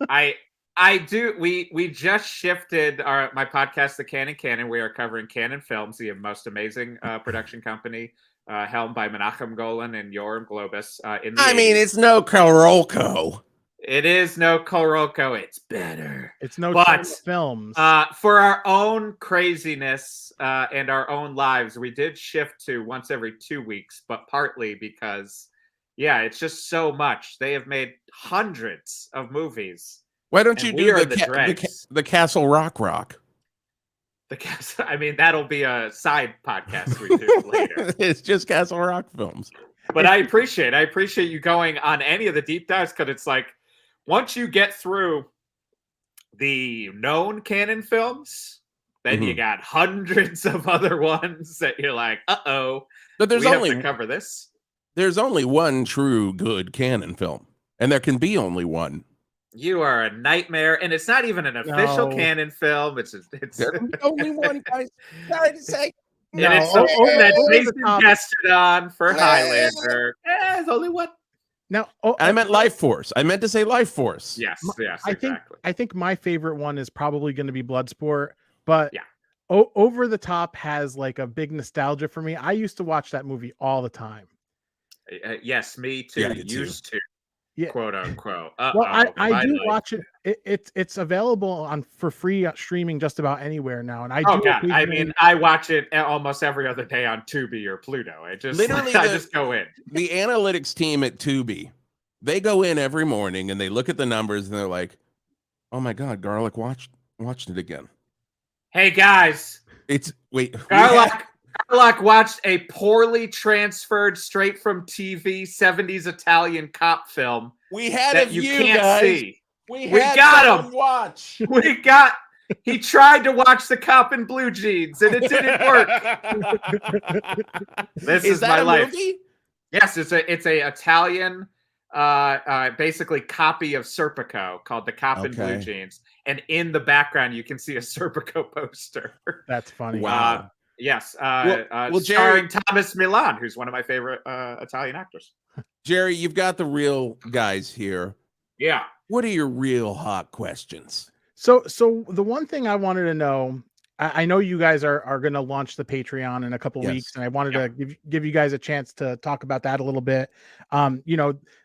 I do. We just shifted my podcast to Canon. We are covering canon films, the most amazing production company, helmed by Menachem Golan and Yoram Globus.
It's no Korolko.
It is no Korolko. It's better.
It's no films.
For our own craziness and our own lives, we did shift to once every 2 weeks, but partly because, it's just so much. They have made hundreds of movies.
Why don't you do the Castle Rock?
The Castle. That'll be a side podcast we do later.
It's just Castle Rock films.
But I appreciate you going on any of the deep dives, because it's like, once you get through the known canon films, then you got hundreds of other ones that you're like, but
there's
have to cover this.
There's only one true good canon film, and there can be only one.
You are a nightmare, and it's not even an official canon film. It's
only one, guys. Sorry to say.
And it's something that Jason guested on for Highlander. There's only one.
Now,
I meant Life Force. I meant to say Life Force.
Yes, exactly.
I think my favorite one is probably going to be Bloodsport, but Over the Top has like a big nostalgia for me. I used to watch that movie all the time.
Yes, me too.
Yeah,
used to.
Yeah.
Quote unquote.
Well, I do watch it. It's available for free streaming just about anywhere now, and I
watch it almost every other day on Tubi or Pluto. I just go in.
The analytics team at Tubi, they go in every morning and they look at the numbers and they're like, "Oh my God, Garlock watched it again."
Hey guys, Garlock watched a poorly transferred straight from TV 70s Italian cop film.
We had
that you can't
guys.
see.
We
got him.
Watch.
He tried to watch The Cop in Blue Jeans and it didn't work. This is my life.
Movie?
Yes, it's a Italian basically copy of Serpico called The Cop in Blue Jeans. And in the background you can see a Serpico poster.
That's funny.
Wow.
Yes,
Jerry,
starring Thomas Milan, who's one of my favorite Italian actors.
Jerry, you've got the real guys here.
Yeah.
What are your real hot questions?
So the one thing I wanted to know, I know you guys are going to launch the Patreon in a couple weeks, and I wanted to give you guys a chance to talk about that a little bit.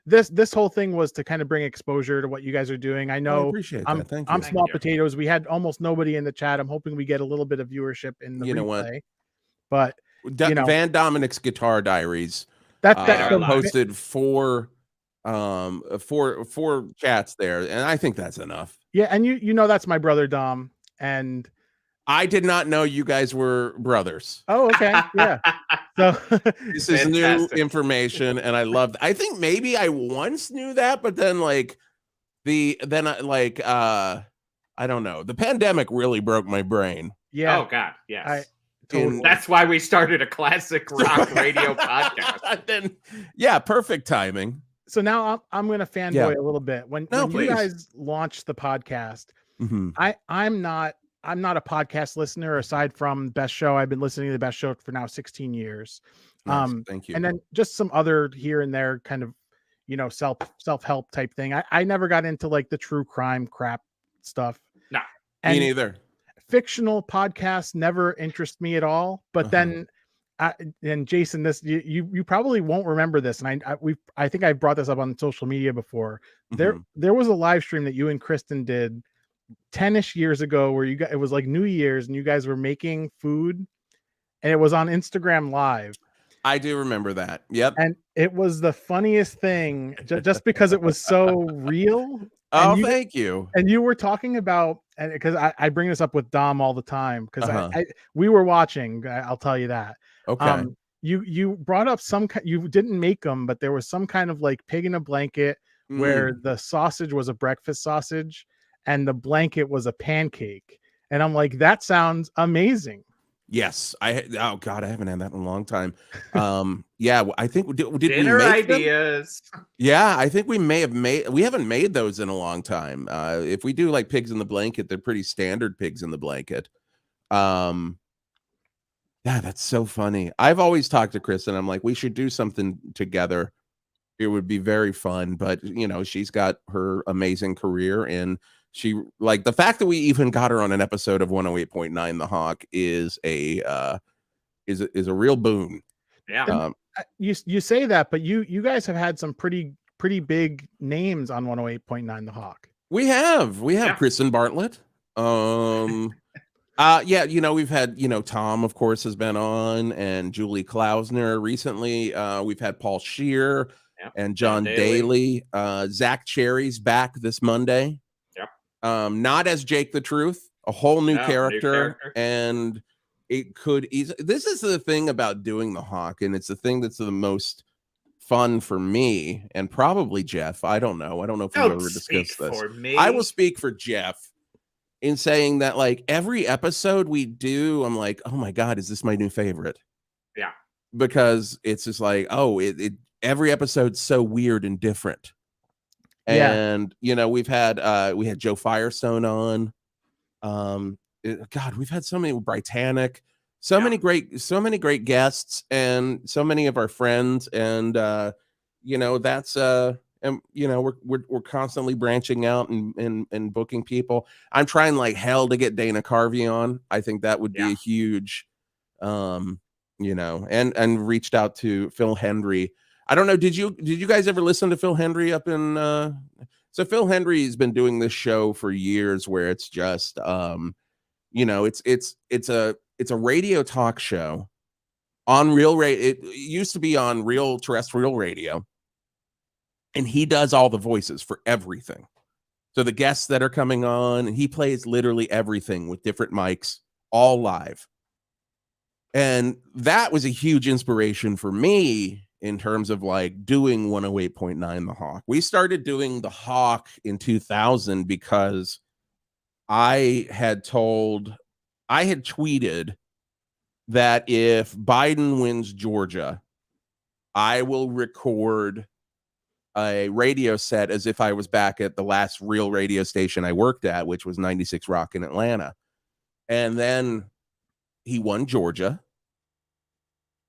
This whole thing was to kind of bring exposure to what you guys are doing. I know I'm Small Potatoes. We had almost nobody in the chat. I'm hoping we get a little bit of viewership in the replay. But
Van Dominic's Guitar Diaries posted four chats there, and I think that's enough.
Yeah, and that's my brother Dom, and
I did not know you guys were brothers.
Oh, okay. Yeah. So
this is new information, and I loved. I think maybe I once knew that, but then I don't know. The pandemic really broke my brain.
Yeah.
Oh God. Yes. That's why we started a classic rock radio podcast.
Perfect timing.
So now I'm going to fanboy a little bit. When you guys launched the podcast, I'm not a podcast listener aside from Best Show. I've been listening to the Best Show for now 16 years.
Nice. Thank you.
And then just some other here and there kind of, self-help type thing. I never got into like the true crime crap stuff.
No,
me neither.
Fictional podcasts never interest me at all. But then, and Jason, this you probably won't remember this, and I think I brought this up on social media before. There was a live stream that you and Kristen did 10-ish years ago where it was like New Year's and you guys were making food, and it was on Instagram Live.
I do remember that. Yep.
And it was the funniest thing just because it was so real.
Oh, thank you.
And you were talking about, and because I bring this up with Dom all the time because we were watching. I'll tell you that.
Okay.
You brought up you didn't make them, but there was some kind of like pig in a blanket where the sausage was a breakfast sausage and the blanket was a pancake. And I'm like, that sounds amazing.
Yes, oh god, I haven't had that in a long time. Yeah, I think did
dinner
we make
ideas?
Them? Yeah, I think we haven't made those in a long time. If we do like pigs in the blanket, they're pretty standard pigs in the blanket. Yeah, that's so funny. I've always talked to Chris and I'm like, we should do something together. It would be very fun, but you know, she's got her amazing career, and she like the fact that we even got her on an episode of 108.9 The Hawk is a real boon.
Yeah.
You say that, but you guys have had some pretty big names on 108.9 The Hawk.
We have Kristen Bartlett. Yeah, you know, we've had, you know, Tom, of course, has been on, and Julie Klausner recently. We've had Paul Scheer and John Daly. Zach Cherry's back this Monday. Yep. Not as Jake the Truth, a whole new character. And it could this is the thing about doing the Hawk, and it's the thing that's the most fun for me, and probably Geoff. I don't know if we've ever discussed this. I will speak for Geoff in saying that, like, every episode we do, I'm like, oh my god, is this my new favorite?
Yeah,
because it's just like, oh, every episode's so weird and different. And you know, we had Joe Firestone on. God, we've had so many, Britannic, so many great guests, and so many of our friends, and you know, that's and you know, we're constantly branching out and booking people. I'm trying like hell to get Dana Carvey on. I think that would be a huge, you know, and reached out to Phil Hendry. I don't know. Did you guys ever listen to Phil Hendry up in? So Phil Hendry's been doing this show for years, where it's just, you know, it's a radio talk show on real radio. It used to be on real terrestrial radio, and he does all the voices for everything. So the guests that are coming on, and he plays literally everything with different mics, all live. And that was a huge inspiration for me in terms of like doing 108.9 The Hawk. We started doing The Hawk in 2000 because I had tweeted that if Biden wins Georgia, I will record a radio set as if I was back at the last real radio station I worked at, which was 96 Rock in Atlanta. And then he won Georgia.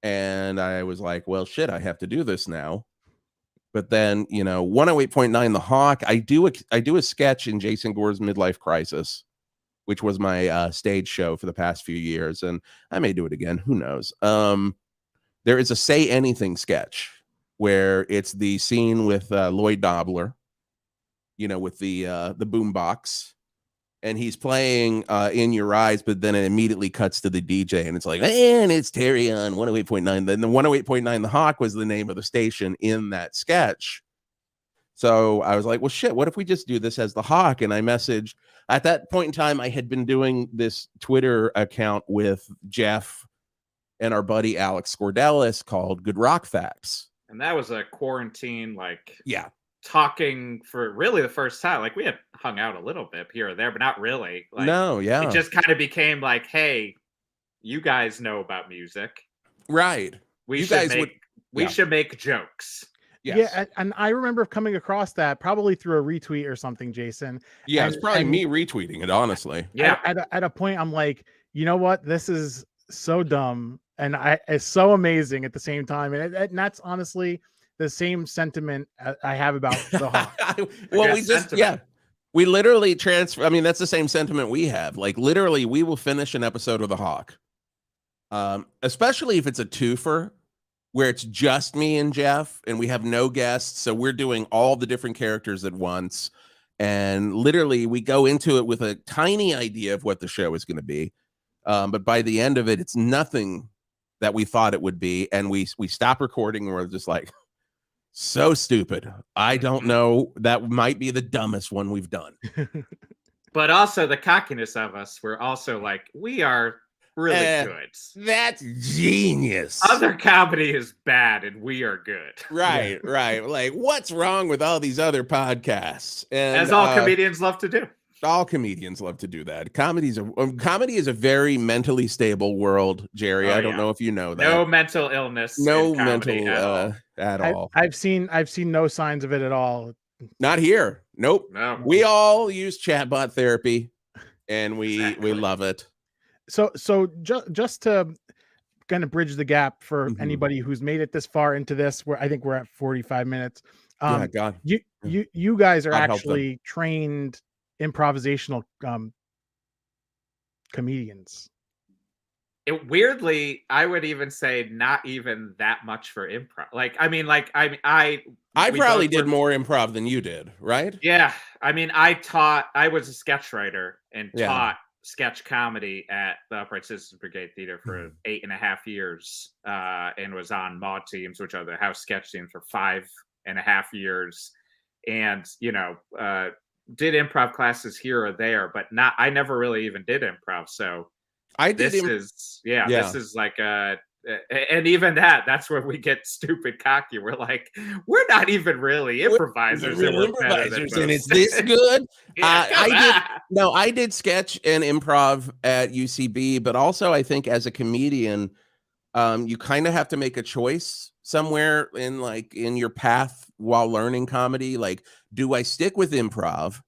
And I was like, well, shit, I have to do this now. But then, you know, 108.9 The Hawk, I do a sketch in Jason Gore's Midlife Crisis, which was my stage show for the past few years. And I may do it again. Who knows? There is a Say Anything sketch where it's the scene with Lloyd Dobler, you know, with the boombox. And he's playing In Your Eyes, but then it immediately cuts to the DJ, and it's like, and it's Terry on 108.9. Then the 108.9 The Hawk was the name of the station in that sketch. So I was like, well, shit, what if we just do this as The Hawk? And I messaged, at that point in time, I had been doing this Twitter account with Geoff and our buddy Alex Scordelis called Good Rock Facts.
And that was a quarantine, like, talking for really the first time. Like, we had hung out a little bit here or there, but not really. Like, it just kind of became like, hey, you guys know about music,
right? We
should make jokes.
Yes. Yeah, and I remember coming across that probably through a retweet or something, Jason.
Yeah, it's probably me retweeting it, honestly.
Yeah, at a point I'm like, you know what, this is so dumb and it's so amazing at the same time, and that's honestly the same sentiment I have about The Hawk.
Well, we literally transfer. I mean, that's the same sentiment we have. Like, literally, we will finish an episode of The Hawk, especially if it's a twofer where it's just me and Geoff and we have no guests. So we're doing all the different characters at once. And literally, we go into it with a tiny idea of what the show is going to be. But by the end of it, it's nothing that we thought it would be. And we stop recording and we're just like, so stupid. I don't know. That might be the dumbest one we've done.
But also the cockiness of us, we're also like, we are really good.
That's genius.
Other comedy is bad and we are good.
Right. Like, what's wrong with all these other podcasts? And,
as all comedians love to do.
All comedians love to do that. Comedy is a very mentally stable world, Jerry. I don't know if you know that.
No mental illness.
No
in comedy
at all.
I've seen no signs of it at all.
Not here. Nope.
No.
We all use chatbot therapy, and we love it.
So just to kind of bridge the gap for anybody who's made it this far into this, where I think we're at 45 minutes. You guys are actually trained improvisational comedians.
Weirdly, I would even say not even that much for improv. I
probably did more improv than you did, right?
Yeah. I mean, I was a sketch writer and taught sketch comedy at the Upright Citizens Brigade Theater for 8.5 years, and was on MAUD teams, which are the house sketch teams, for 5.5 years. And, did improv classes here or there, but I never really even did improv. So this is like and even that's where we get stupid cocky. We're like, we're not even really improvisers.
And it's this good. I did sketch and improv at UCB, but also I think as a comedian, you kind of have to make a choice somewhere in your path while learning comedy. Like, do I stick with improv,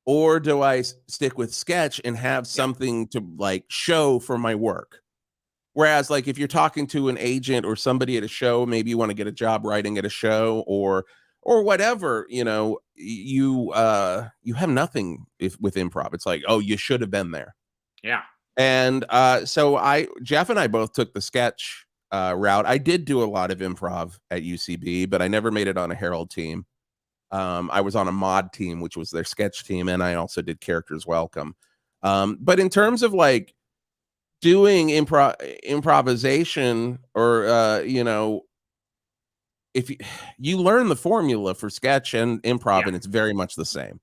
or do I stick with sketch and have something to show for my work? Whereas, if you're talking to an agent or somebody at a show, maybe you want to get a job writing at a show or whatever, you have nothing with improv. It's like, oh, you should have been there.
Yeah.
And so Geoff and I both took the sketch route. I did do a lot of improv at UCB, but I never made it on a Herald team. I was on a MAUD team, which was their sketch team, and I also did Characters Welcome. But in terms of doing improvisation, or if you learn the formula for sketch and improv, and it's very much the same.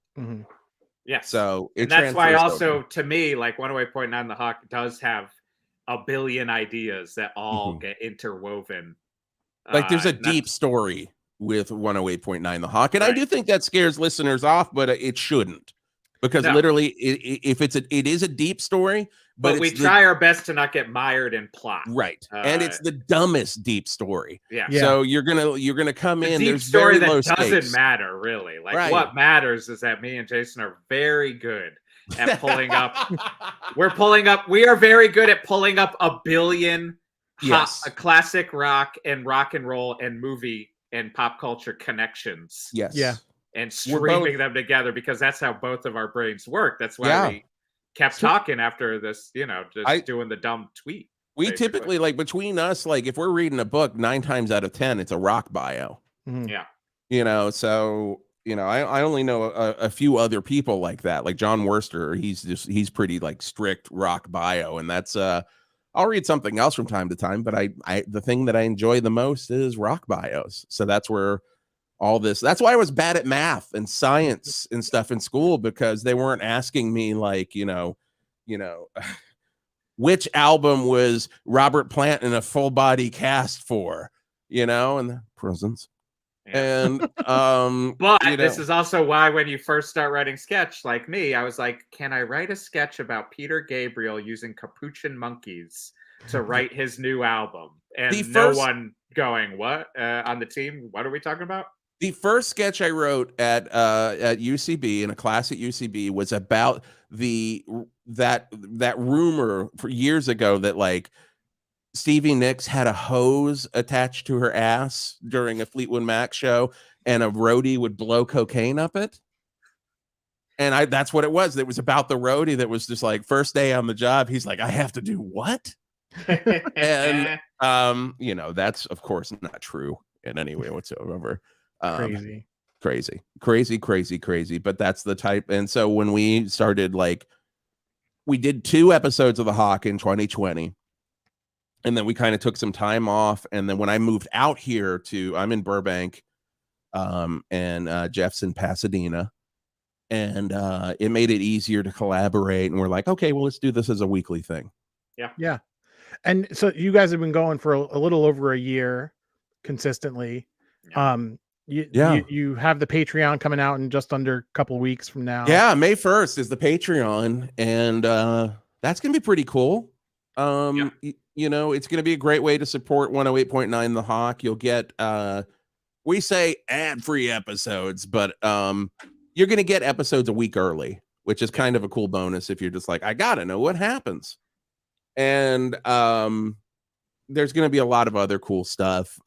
Yes.
So
that's why also to me, 108.9 The Hawk does have a billion ideas that all get interwoven.
There's a deep story with 108.9 The Hawk, and I do think that scares listeners off, but it shouldn't, because literally it is a deep story. But
we try our best to not get mired in plot,
right? And it's the dumbest deep story.
Yeah.
So you're gonna come in.
Deep
there's
story
very low
that doesn't
stakes.
matter really. What matters is that me and Jason are very good at pulling up. We are very good at pulling up a billion a classic rock and roll and movie and pop culture connections.
Yes.
Yeah.
And streaming them together, because that's how both of our brains work. That's why we kept talking after this, doing the dumb tweet.
We typically, between us, if we're reading a book, 9 times out of 10, it's a rock bio.
Yeah.
So, I only know a few other people like that, like John Worster. He's pretty strict rock bio. And that's, I'll read something else from time to time, but the thing that I enjoy the most is rock bios. So that's where all this, that's why I was bad at math and science and stuff in school, because they weren't asking me which album was Robert Plant in a full body cast for, and the Presents. Yeah. And
but this is also why when you first start writing sketch, like me, I was like, can I write a sketch about Peter Gabriel using capuchin monkeys to write his new album? And no one going, what? On the team, what are we talking about?
The first sketch I wrote at UCB, in a class at UCB, was about that rumor for years ago that Stevie Nicks had a hose attached to her ass during a Fleetwood Mac show, and a roadie would blow cocaine up it. And that's what it was. It was about the roadie that was just first day on the job, he's like, I have to do what? And that's of course not true in any way whatsoever. Crazy. But that's the type. And so when we started, we did 2 episodes of The Hawk in 2020. And then we kind of took some time off. And then when I moved out here I'm in Burbank, and Geoff's in Pasadena, and it made it easier to collaborate. And we're like, okay, well, let's do this as a weekly thing.
Yeah. And so you guys have been going for a little over a year consistently. You have the Patreon coming out in just under a couple weeks from now.
Yeah, May 1st is the Patreon, and that's gonna be pretty cool. You know, it's gonna be a great way to support 108.9 The Hawk. You'll get we say ad-free episodes, but you're gonna get episodes a week early, which is kind of a cool bonus if you're just like, I gotta know what happens. And there's gonna be a lot of other cool stuff.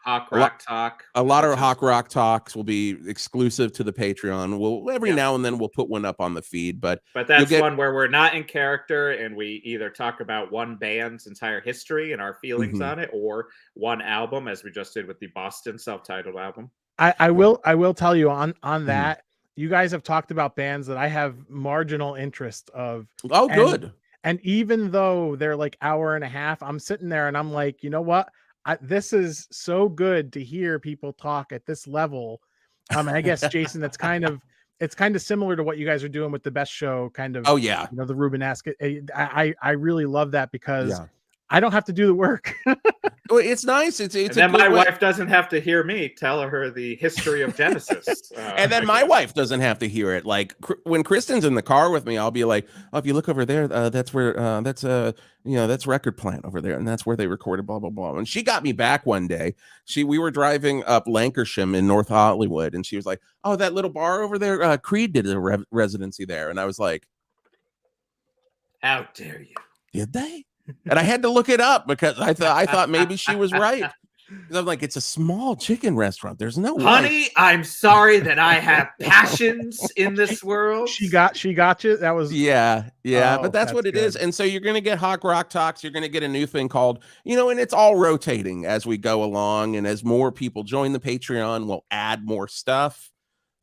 Hawk Rock Talk.
A lot of Hawk Rock Talks will be exclusive to the Patreon. We'll every now and then we'll put one up on the feed, but
that's one where we're not in character and we either talk about one band's entire history and our feelings on it, or one album, as we just did with the Boston self-titled album.
I will tell you on that, you guys have talked about bands that I have marginal interest of.
Oh, good.
And even though they're like hour and a half, I'm sitting there and I'm like, you know what? This is so good to hear people talk at this level. I guess, Jason, it's kind of similar to what you guys are doing with the Best Show, kind of.
Oh yeah,
you know, the Rubenesque. I really love that because I don't have to do the work.
It's nice. It's
and then my wife doesn't have to hear me tell her the history of Genesis.
And then my wife doesn't have to hear it. Like when Kristen's in the car with me, I'll be like, "Oh, if you look over there, that's where that's that's Record Plant over there, and that's where they recorded blah blah blah." And she got me back one day. We were driving up Lancashire in North Hollywood, and she was like, "Oh, that little bar over there, Creed did a residency there," and I was like,
"How dare you?"
Did they? And I had to look it up because I thought maybe she was right. I'm like, it's a small chicken restaurant. There's no
honey. I'm sorry that I have passions in this world.
She got you. That was
but that's what it is. And so you're gonna get Hawk Rock Talks. You're gonna get a new thing called, and it's all rotating as we go along. And as more people join the Patreon, we'll add more stuff.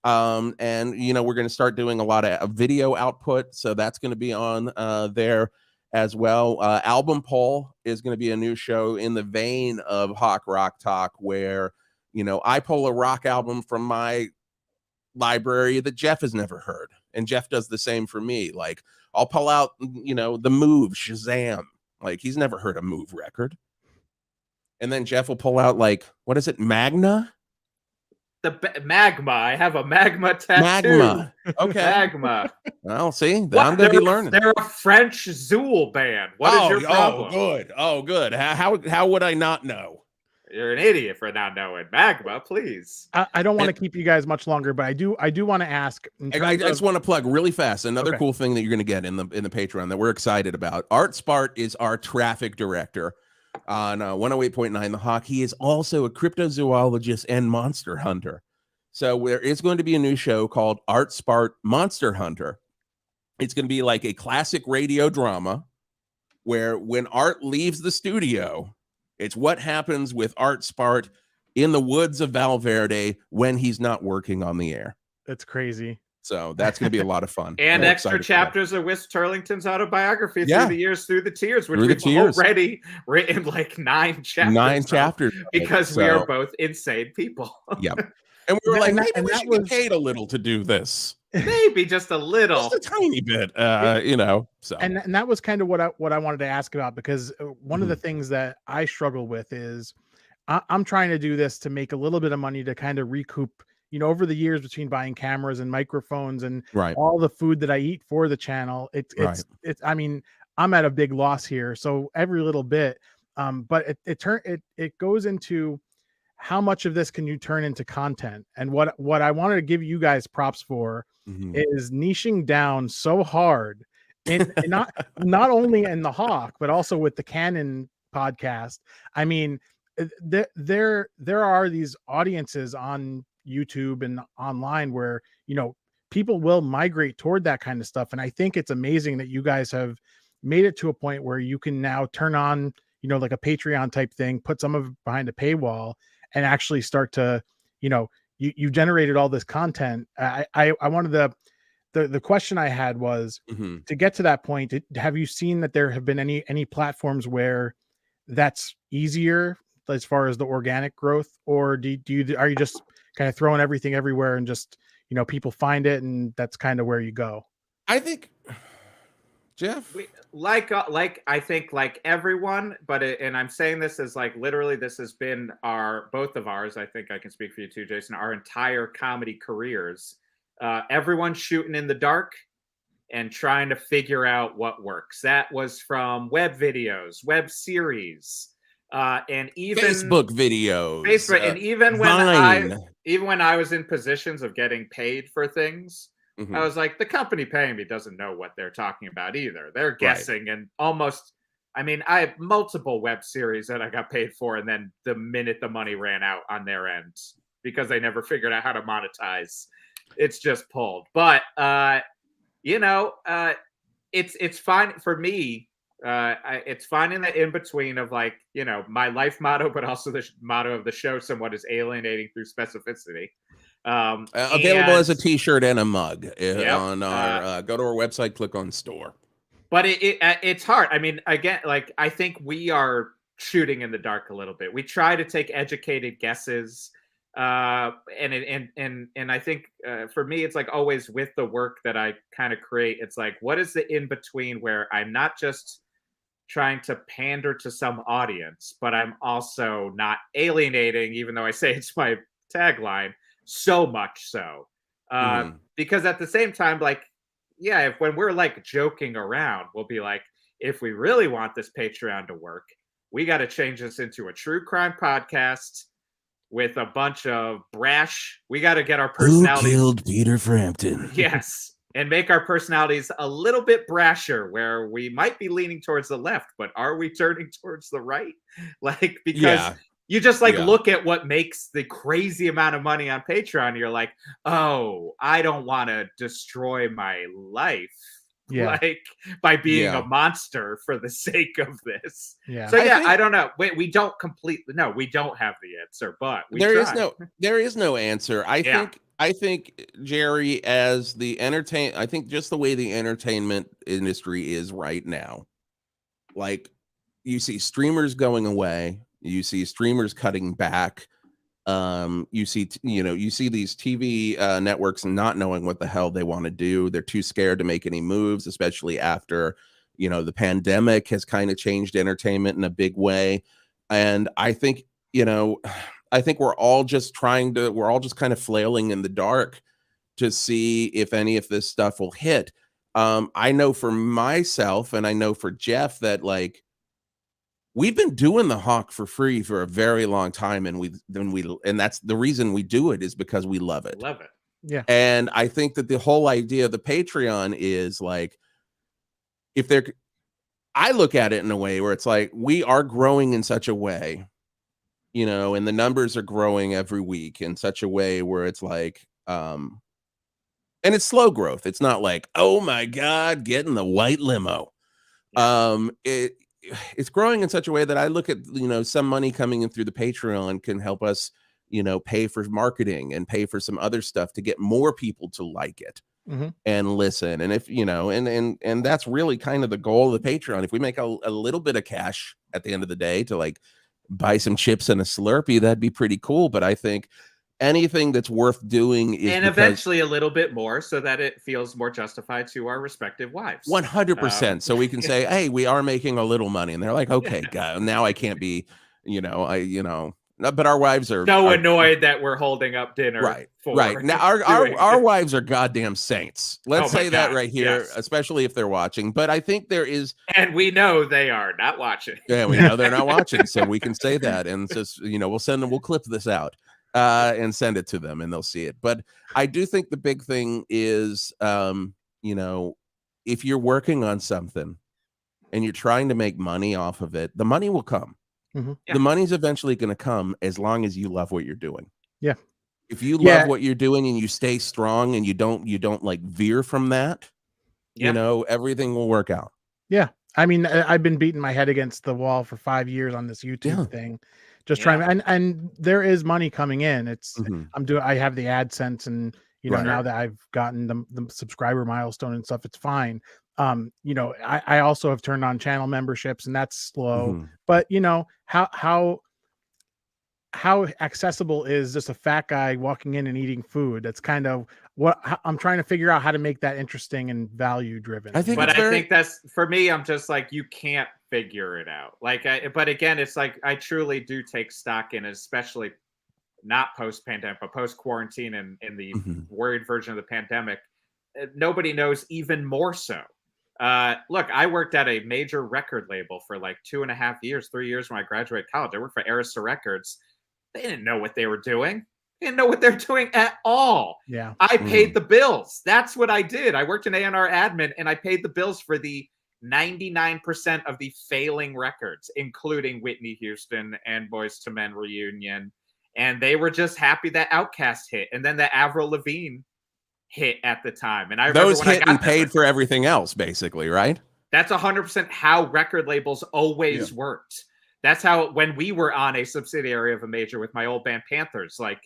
And we're gonna start doing a lot of video output. So that's gonna be on there as well. Album Poll is going to be a new show in the vein of Hawk Rock Talk, where I pull a rock album from my library that Geoff has never heard, and Geoff does the same for me. Like I'll pull out the Move, Shazam, like he's never heard a Move record, and then Geoff will pull out like, what is it, Magna?
The Magma. I have a Magma tattoo.
Magma. Okay.
Magma.
Well, see, I'm going to be learning.
They're a French Zool band. What is your problem?
Oh, good. How would I not know?
You're an idiot for not knowing Magma, please.
I don't want to keep you guys much longer, but I do want to ask.
I just want to plug really fast another cool thing that you're going to get in the Patreon that we're excited about. Art Spart is our traffic director on 108.9 The Hawk. He is also a cryptozoologist and monster hunter. So there is going to be a new show called Art Spart Monster Hunter. It's going to be like a classic radio drama where when Art leaves the studio, it's what happens with Art Spart in the woods of Val Verde when he's not working on the air.
That's crazy.
So that's going to be a lot of fun.
And extra chapters of Wiz Turlington's autobiography through the years, ththrough the tears, which we've already written like 9 chapters.
9 chapters.
Because we are both insane people.
Yep. And we were like, maybe we should get paid a little to do this.
Maybe just a little.
Just a tiny bit, So.
And that was kind of what I wanted to ask about, because one of the things that I struggle with is I'm trying to do this to make a little bit of money to kind of recoup, over the years between buying cameras and microphones and all the food that I eat for the channel. It's I mean, I'm at a big loss here. So every little bit, but it goes into how much of this can you turn into content? And what I wanted to give you guys props for is niching down so hard, and not only in the Hawk, but also with the Canon podcast. I mean, there are these audiences on YouTube and online where people will migrate toward that kind of stuff, and I think it's amazing that you guys have made it to a point where you can now turn on like a Patreon type thing, put some of it behind a paywall, and actually start to you generated all this content. I wanted the question I had was to get to that point. Have you seen that there have been any platforms where that's easier as far as the organic growth, or are you just kind of throwing everything everywhere and just people find it and that's kind of where you go?
I think Geoff?
Like I think like everyone, but and I'm saying this as like literally this has been both of ours. I think I can speak for you too, Jason. Our entire comedy careers, everyone's shooting in the dark and trying to figure out what works. That was from web videos, web series, and even
Facebook videos,
and even when I was in positions of getting paid for things. Mm-hmm. I was like, the company paying me doesn't know what they're talking about either. They're guessing, right. And almost, I mean, I have multiple web series that I got paid for, and then the minute the money ran out on their end, because they never figured out how to monetize, it's just pulled. But it's fine for me. It's finding that in between of like, my life motto, but also the motto of the show somewhat is alienating through specificity.
Available as a t-shirt and a mug on our go to our website, click on store.
But it's hard. I mean, again, like I think we are shooting in the dark a little bit. We try to take educated guesses, and I think for me, it's like always with the work that I kind of create. It's like, what is the in between where I'm not just trying to pander to some audience, but I'm also not alienating, even though I say it's my tagline. So much so, because at the same time, like, when we're like joking around, we'll be like, if we really want this Patreon to work, we got to change this into a true crime podcast with a bunch of brash. We got to get our personalities.
Who killed Peter Frampton?
Yes, and make our personalities a little bit brasher, where we might be leaning towards the left, but are we turning towards the right? Like, because. Yeah. You just look at what makes the crazy amount of money on Patreon. You're like, oh, I don't want to destroy my life, like by being a monster for the sake of this. Yeah. So I don't know. Wait, we don't have the answer, but
there is no answer. I think Jerry, as the I think just the way the entertainment industry is right now, like you see streamers going away. You see streamers cutting back. You see these TV networks not knowing what the hell they want to do. They're too scared to make any moves, especially after, the pandemic has kind of changed entertainment in a big way. And I think, we're all just kind of flailing in the dark to see if any of this stuff will hit. I know for myself, and I know for Geoff, that like, we've been doing the Hawk for free for a very long time, and that's the reason we do it, is because we love it.
Love it.
Yeah.
And I think that the whole idea of the Patreon is like, I look at it in a way where it's like, we are growing in such a way, and the numbers are growing every week in such a way where it's like, and it's slow growth. It's not like, oh my God, getting the white limo. Yeah. It's growing in such a way that I look at, some money coming in through the Patreon can help us, pay for marketing and pay for some other stuff to get more people to like it and listen. And if, and that's really kind of the goal of the Patreon. If we make a little bit of cash at the end of the day to like buy some chips and a Slurpee, that'd be pretty cool. But I think anything that's worth doing is,
and eventually a little bit more, so that it feels more justified to our respective wives.
100%. So we can say, hey, we are making a little money, and they're like, okay, God, now I can't be, but our wives are
annoyed that we're holding up dinner.
Right. Now our wives are goddamn saints. Let's say that right here, especially if they're watching. But I think there is,
and we know they are not watching.
Yeah, we know they're not watching, so we can say that, and just we'll clip this out. And send it to them, and they'll see it. But I do think the big thing is, if you're working on something and you're trying to make money off of it, the money will come. Mm-hmm. Yeah. The money's eventually going to come as long as you love what you're doing.
Yeah.
If you love what you're doing and you stay strong and you don't like veer from that, everything will work out.
Yeah. I mean, I've been beating my head against the wall for 5 years on this YouTube thing. Just trying, and there is money coming in. It's I have the AdSense, and now that I've gotten the subscriber milestone and stuff, it's fine. I also have turned on channel memberships, and that's slow. But how how accessible is just a fat guy walking in and eating food? That's kind of what I'm trying to figure out, how to make that interesting and value driven.
I think that's, for me, I'm just like, you can't figure it out. Like, but again, it's like, I truly do take stock in it, especially not post-pandemic, but post-quarantine and in the worried version of the pandemic. Nobody knows even more so. Look, I worked at a major record label for like 2.5 years, 3 years when I graduated college. I worked for Arista Records. They didn't know what they were doing. They didn't know what they're doing at all.
Yeah.
I paid the bills. That's what I did. I worked in A&R admin, and I paid the bills for the 99% of the failing records, including Whitney Houston and Boyz II Men Reunion. And they were just happy that Outkast hit. And then the Avril Lavigne hit at the time. And I remember
those hit and paid for everything else, basically, right?
That's 100% how record labels always worked. That's how, when we were on a subsidiary of a major with my old band Panthers, like,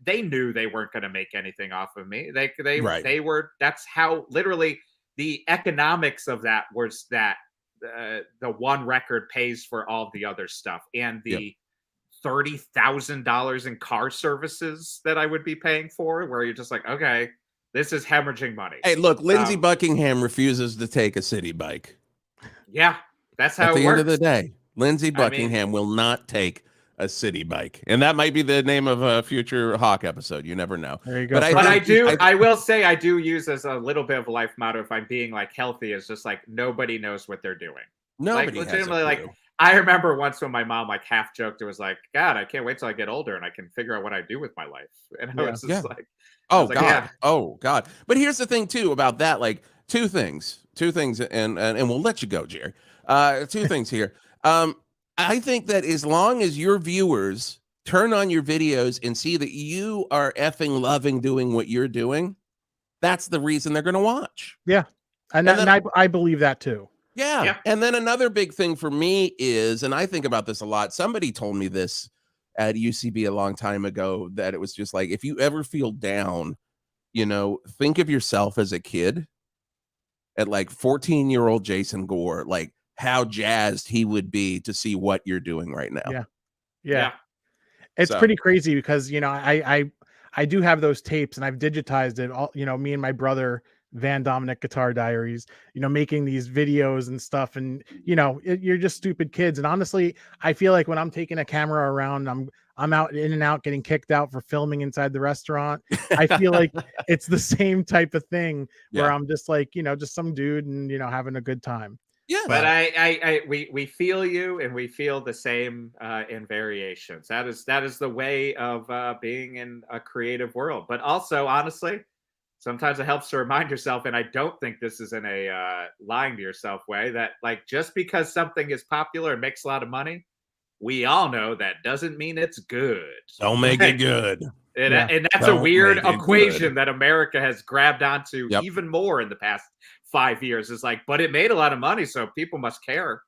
they knew they weren't going to make anything off of me. They were, that's how, literally, the economics of that was that the one record pays for all the other stuff, and the $30,000 in car services that I would be paying for, where you're just like, okay, this is hemorrhaging money.
Hey, look, Lindsey Buckingham refuses to take a city bike.
Yeah, that's how
at
it
the
works.
end of the day. Lindsey Buckingham will not take a city bike, and that might be the name of a future Hawk episode. You never know.
There you go.
But I will say, I do use as a little bit of a life motto, if I'm being like healthy, is just like, nobody knows what they're doing.
Nobody
like,
has
legitimately,
a
like,
clue.
I remember once when my mom like half joked, it was like, God, I can't wait till I get older and I can figure out what I do with my life. And I was just like,
oh God, oh God. But here's the thing too about that, like two things, and we'll let you go, Jerry. Two things here. I think that as long as your viewers turn on your videos and see that you are effing loving doing what you're doing, that's the reason they're going to watch.
Yeah. And I believe that too.
Yeah. And then another big thing for me is, and I think about this a lot, somebody told me this at UCB a long time ago, that it was just like, if you ever feel down, you know, think of yourself as a kid at like 14-year-old Jason Gore, like how jazzed he would be to see what you're doing right now.
Yeah. It's pretty crazy because, you know, I do have those tapes and I've digitized it all, you know, me and my brother, Van Dominic Guitar Diaries, you know, making these videos and stuff. And, you know, you're just stupid kids. And honestly, I feel like when I'm taking a camera around, I'm out in and out getting kicked out for filming inside the restaurant. I feel like it's the same type of thing where I'm just like, you know, just some dude and, you know, having a good time.
Yeah, but we feel you, and we feel the same in variations. That is the way of being in a creative world. But also, honestly, sometimes it helps to remind yourself, and I don't think this is in a lying to yourself way, that like just because something is popular and makes a lot of money, we all know that doesn't mean it's good.
Don't make it good.
And that's a weird equation that America has grabbed onto even more in the past 5 years. Is like, but it made a lot of money, so people must care.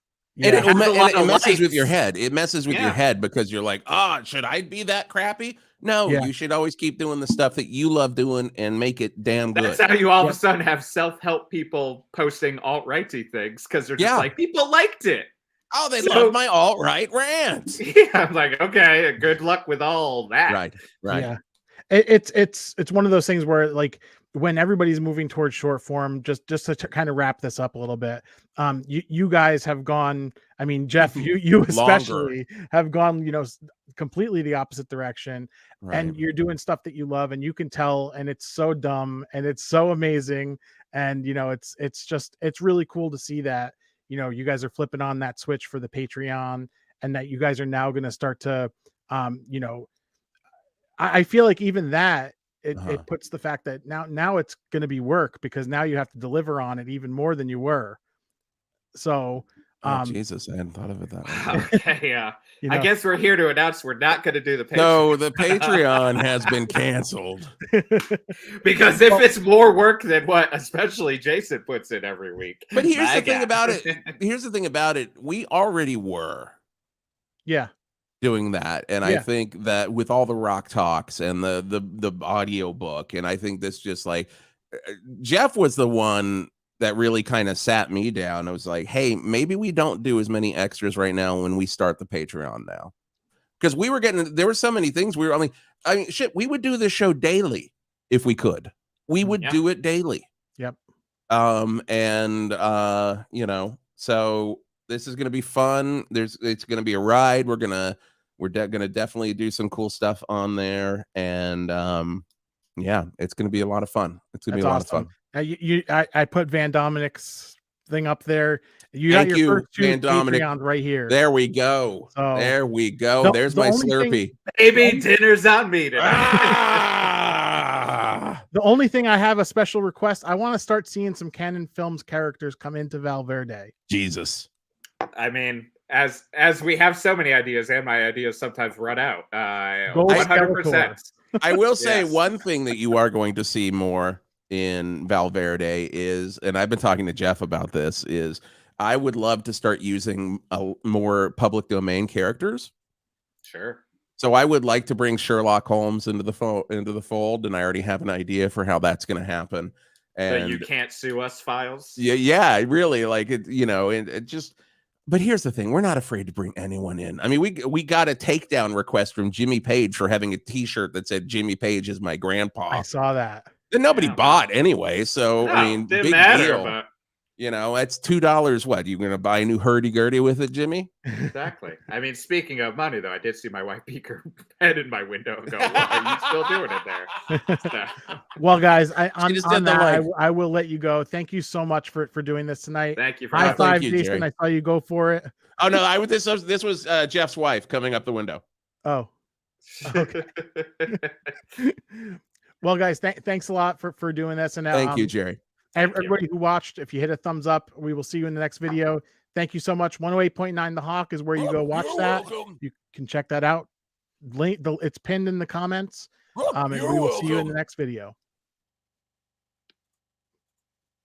And it messes with your head. It messes with your head because you're like, oh, should I be that crappy? No, you should always keep doing the stuff that you love doing and make it damn good.
That's how you all of a sudden have self-help people posting alt-righty things because they're just like, people liked it.
Oh, they love my alt-right rants.
Yeah, I'm like, okay, good luck with all that.
Right.
Yeah, it's one of those things where like when everybody's moving towards short form, just to kind of wrap this up a little bit, you guys have gone, I mean, Geoff, you especially have gone, you know, completely the opposite direction, and you're doing stuff that you love and you can tell, and it's so dumb and it's so amazing. And, you know, it's really cool to see that, you know, you guys are flipping on that switch for the Patreon, and that you guys are now going to start to, you know, I feel like even that, it puts the fact that now it's going to be work, because now you have to deliver on it even more than you were. So,
Jesus, I hadn't thought of it that way.
Okay, yeah. You know, I guess we're here to announce we're not going to do the Patreon.
No, the Patreon has been canceled.
Because if it's more work than what especially Jason puts in every week.
But here's the thing about it. Here's the thing about it. We already were.
Yeah.
Doing that, and I think that with all the rock talks and the audio book, and I think this just like Geoff was the one that really kind of sat me down. I was like, hey, maybe we don't do as many extras right now when we start the Patreon now. because there were so many things we were only. I mean, shit, we would do this show daily if we could. We would do it daily.
Yep.
So this is gonna be fun. It's gonna be a ride. We're gonna definitely do some cool stuff on there, and it's gonna be a lot of fun. It's gonna be a lot of fun.
I put Van Dominic's thing up there.
Thank you,
first two
Van Dominic.
Patreons right here.
There we go.
So,
there we go. There's my Slurpee.
Baby, dinner's on me
tonight. The only thing I have a special request. I want to start seeing some Canon Films characters come into Val Verde.
Jesus.
I mean, as we have so many ideas, and my ideas sometimes run out. 100%.
I will say one thing that you are going to see more in Val Verde is, and I've been talking to Geoff about this, is I would love to start using more public domain characters.
Sure.
So I would like to bring Sherlock Holmes into the fold, and I already have an idea for how that's going to happen. And
so you can't sue us files.
Yeah, really, like it, it just. But here's the thing: we're not afraid to bring anyone in. I mean, we got a takedown request from Jimmy Page for having a T-shirt that said "Jimmy Page is my grandpa."
I saw that.
That nobody bought anyway. So I mean, big deal. But... that's $2. What, you gonna buy a new hurdy-gurdy with it, Jimmy?
Exactly. I mean, speaking of money, though, I did see my wife peek her head in my window and go, "Why are you still doing it there?" So.
Well, guys, I will let you go. Thank you so much for doing this tonight.
Thank you for
high five, Jason. I saw you go for it.
Oh no, this was Geoff's wife coming up the window.
Oh, okay. Well, guys, thanks a lot for doing this. And
thank you, Jerry.
Everybody who watched, if you hit a thumbs up, we will see you in the next video. Thank you so much. 108.9 The Hawk is where you go watch that. You can check that out. It's pinned in the comments. And we will see you in the next video.